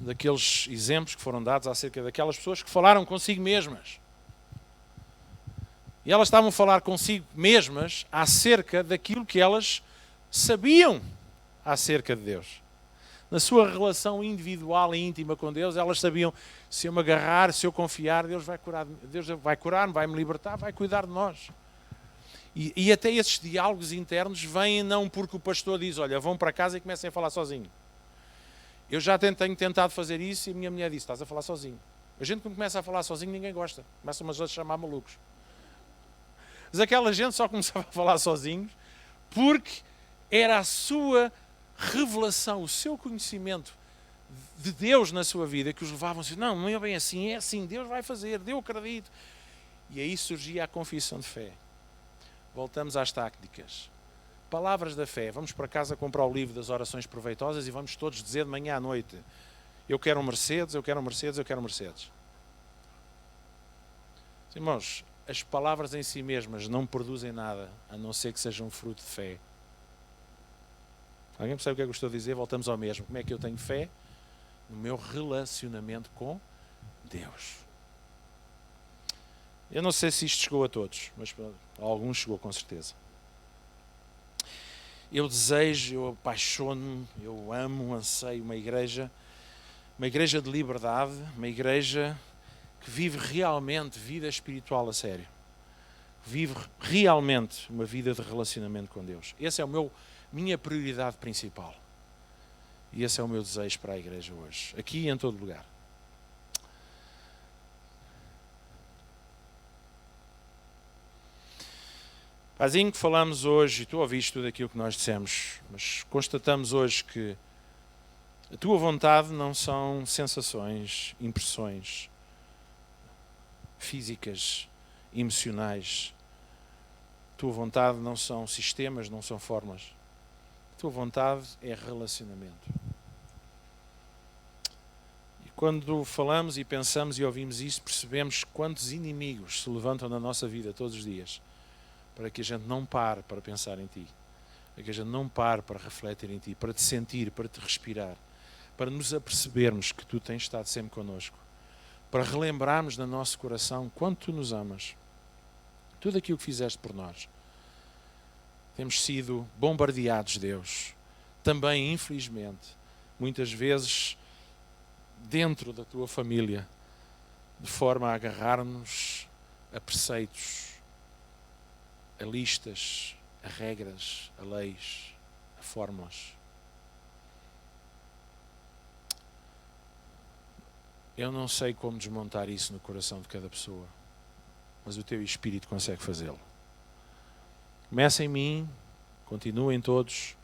daqueles exemplos que foram dados acerca daquelas pessoas que falaram consigo mesmas. E elas estavam a falar consigo mesmas acerca daquilo que elas sabiam acerca de Deus. Na sua relação individual e íntima com Deus, elas sabiam, se eu me agarrar, se eu confiar, Deus vai curar-me, vai me libertar, vai cuidar de nós. E até esses diálogos internos vêm não porque o pastor diz, olha, vão para casa e comecem a falar sozinho. Eu já tenho tentado fazer isso e a minha mulher disse, estás a falar sozinho. A gente quando começa a falar sozinho ninguém gosta. Começam a chamar malucos. Mas aquela gente só começava a falar sozinhos porque era a sua revelação, o seu conhecimento de Deus na sua vida que os levavam a dizer, não é bem assim, é assim, Deus vai fazer, eu acredito. E aí surgia a confissão de fé. Voltamos às táticas. Palavras da fé. Vamos para casa comprar o livro das orações proveitosas e vamos todos dizer de manhã à noite, eu quero um Mercedes, eu quero um Mercedes, eu quero um Mercedes. Irmãos, as palavras em si mesmas não produzem nada, a não ser que sejam fruto de fé. Alguém percebe o que é que eu estou a dizer? Voltamos ao mesmo. Como é que eu tenho fé? No meu relacionamento com Deus. Eu não sei se isto chegou a todos, mas a alguns chegou com certeza. Eu desejo, eu apaixono-me, eu amo, anseio uma igreja de liberdade, uma igreja que vive realmente vida espiritual a sério. Vive realmente uma vida de relacionamento com Deus. Esse é minha prioridade principal. E esse é o meu desejo para a igreja hoje, aqui e em todo lugar. Assim que falamos hoje, e tu ouviste tudo aquilo que nós dissemos, mas constatamos hoje que a tua vontade não são sensações, impressões físicas, emocionais. A tua vontade não são sistemas, não são formas. A tua vontade é relacionamento. E quando falamos e pensamos e ouvimos isso, percebemos quantos inimigos se levantam na nossa vida todos os dias para que a gente não pare para pensar em ti, para que a gente não pare para refletir em ti, para te sentir, para te respirar, para nos apercebermos que tu tens estado sempre connosco, para relembrarmos no nosso coração quanto tu nos amas, tudo aquilo que fizeste por nós. Temos sido bombardeados, Deus, também, infelizmente, muitas vezes dentro da tua família, de forma a agarrar-nos a preceitos, a listas, a regras, a leis, a fórmulas. Eu não sei como desmontar isso no coração de cada pessoa, mas o teu Espírito consegue fazê-lo. Começa em mim, continua em todos.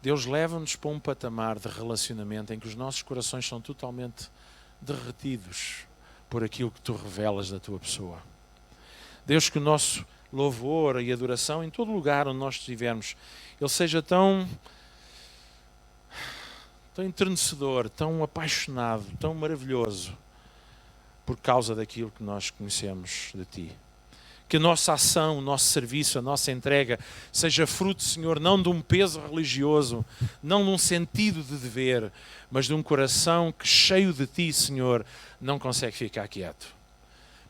Deus leva-nos para um patamar de relacionamento em que os nossos corações são totalmente derretidos por aquilo que tu revelas da tua pessoa. Deus, que o nosso louvor e adoração em todo lugar onde nós estivermos. Ele seja tão enternecedor, tão apaixonado, tão maravilhoso por causa daquilo que nós conhecemos de Ti. Que a nossa ação, o nosso serviço, a nossa entrega seja fruto, Senhor, não de um peso religioso, não de um sentido de dever, mas de um coração que, cheio de Ti, Senhor, não consegue ficar quieto.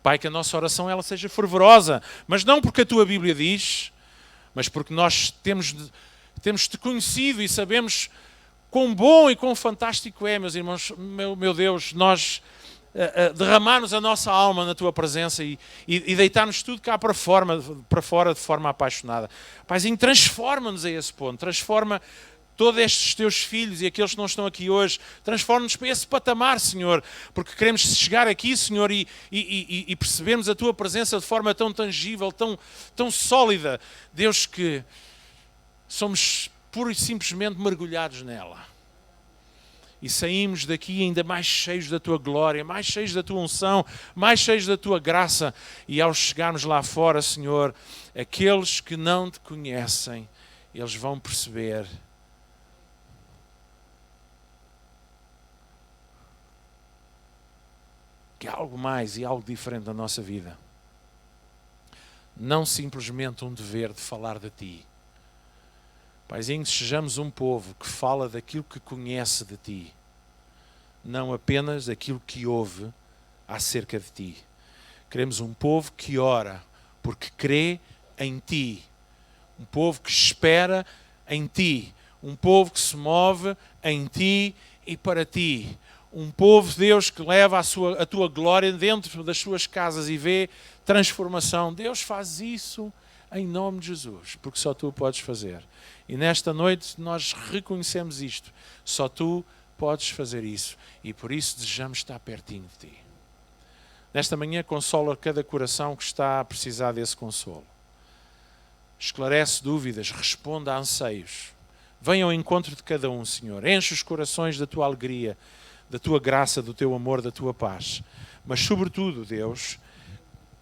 Pai, que a nossa oração ela seja fervorosa, mas não porque a Tua Bíblia diz, mas porque nós temos-Te conhecido e sabemos quão bom e quão fantástico é, meus irmãos, meu Deus, nós derramarmos a nossa alma na Tua presença e deitarmos tudo cá para fora de forma apaixonada. Paizinho, transforma-nos a esse ponto, transforma todos estes Teus filhos e aqueles que não estão aqui hoje, transforma-nos para esse patamar, Senhor, porque queremos chegar aqui, Senhor, e percebermos a Tua presença de forma tão tangível, tão sólida, Deus, que somos pura e simplesmente mergulhados nela. E saímos daqui ainda mais cheios da Tua glória, mais cheios da Tua unção, mais cheios da Tua graça. E ao chegarmos lá fora, Senhor, aqueles que não Te conhecem, eles vão perceber que há algo mais e algo diferente na nossa vida. Não simplesmente um dever de falar de Ti. Paizinho, sejamos um povo que fala daquilo que conhece de Ti, não apenas daquilo que ouve acerca de Ti. Queremos um povo que ora porque crê em Ti, um povo que espera em Ti, um povo que se move em Ti e para Ti, um povo, Deus, que leva a Tua glória dentro das suas casas e vê transformação. Deus, faz isso em nome de Jesus, porque só Tu podes fazer. E nesta noite nós reconhecemos isto. Só Tu podes fazer isso. E por isso desejamos estar pertinho de Ti. Nesta manhã consola cada coração que está a precisar desse consolo. Esclarece dúvidas, responda a anseios. Venha ao encontro de cada um, Senhor. Enche os corações da Tua alegria, da Tua graça, do Teu amor, da Tua paz. Mas sobretudo, Deus,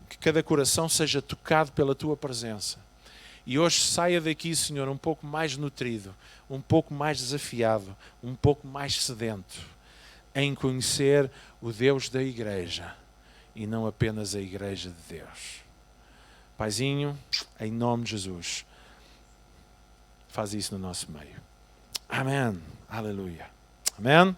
que cada coração seja tocado pela Tua presença. E hoje saia daqui, Senhor, um pouco mais nutrido, um pouco mais desafiado, um pouco mais sedento em conhecer o Deus da Igreja e não apenas a Igreja de Deus. Paizinho, em nome de Jesus, faz isso no nosso meio. Amém. Aleluia. Amém.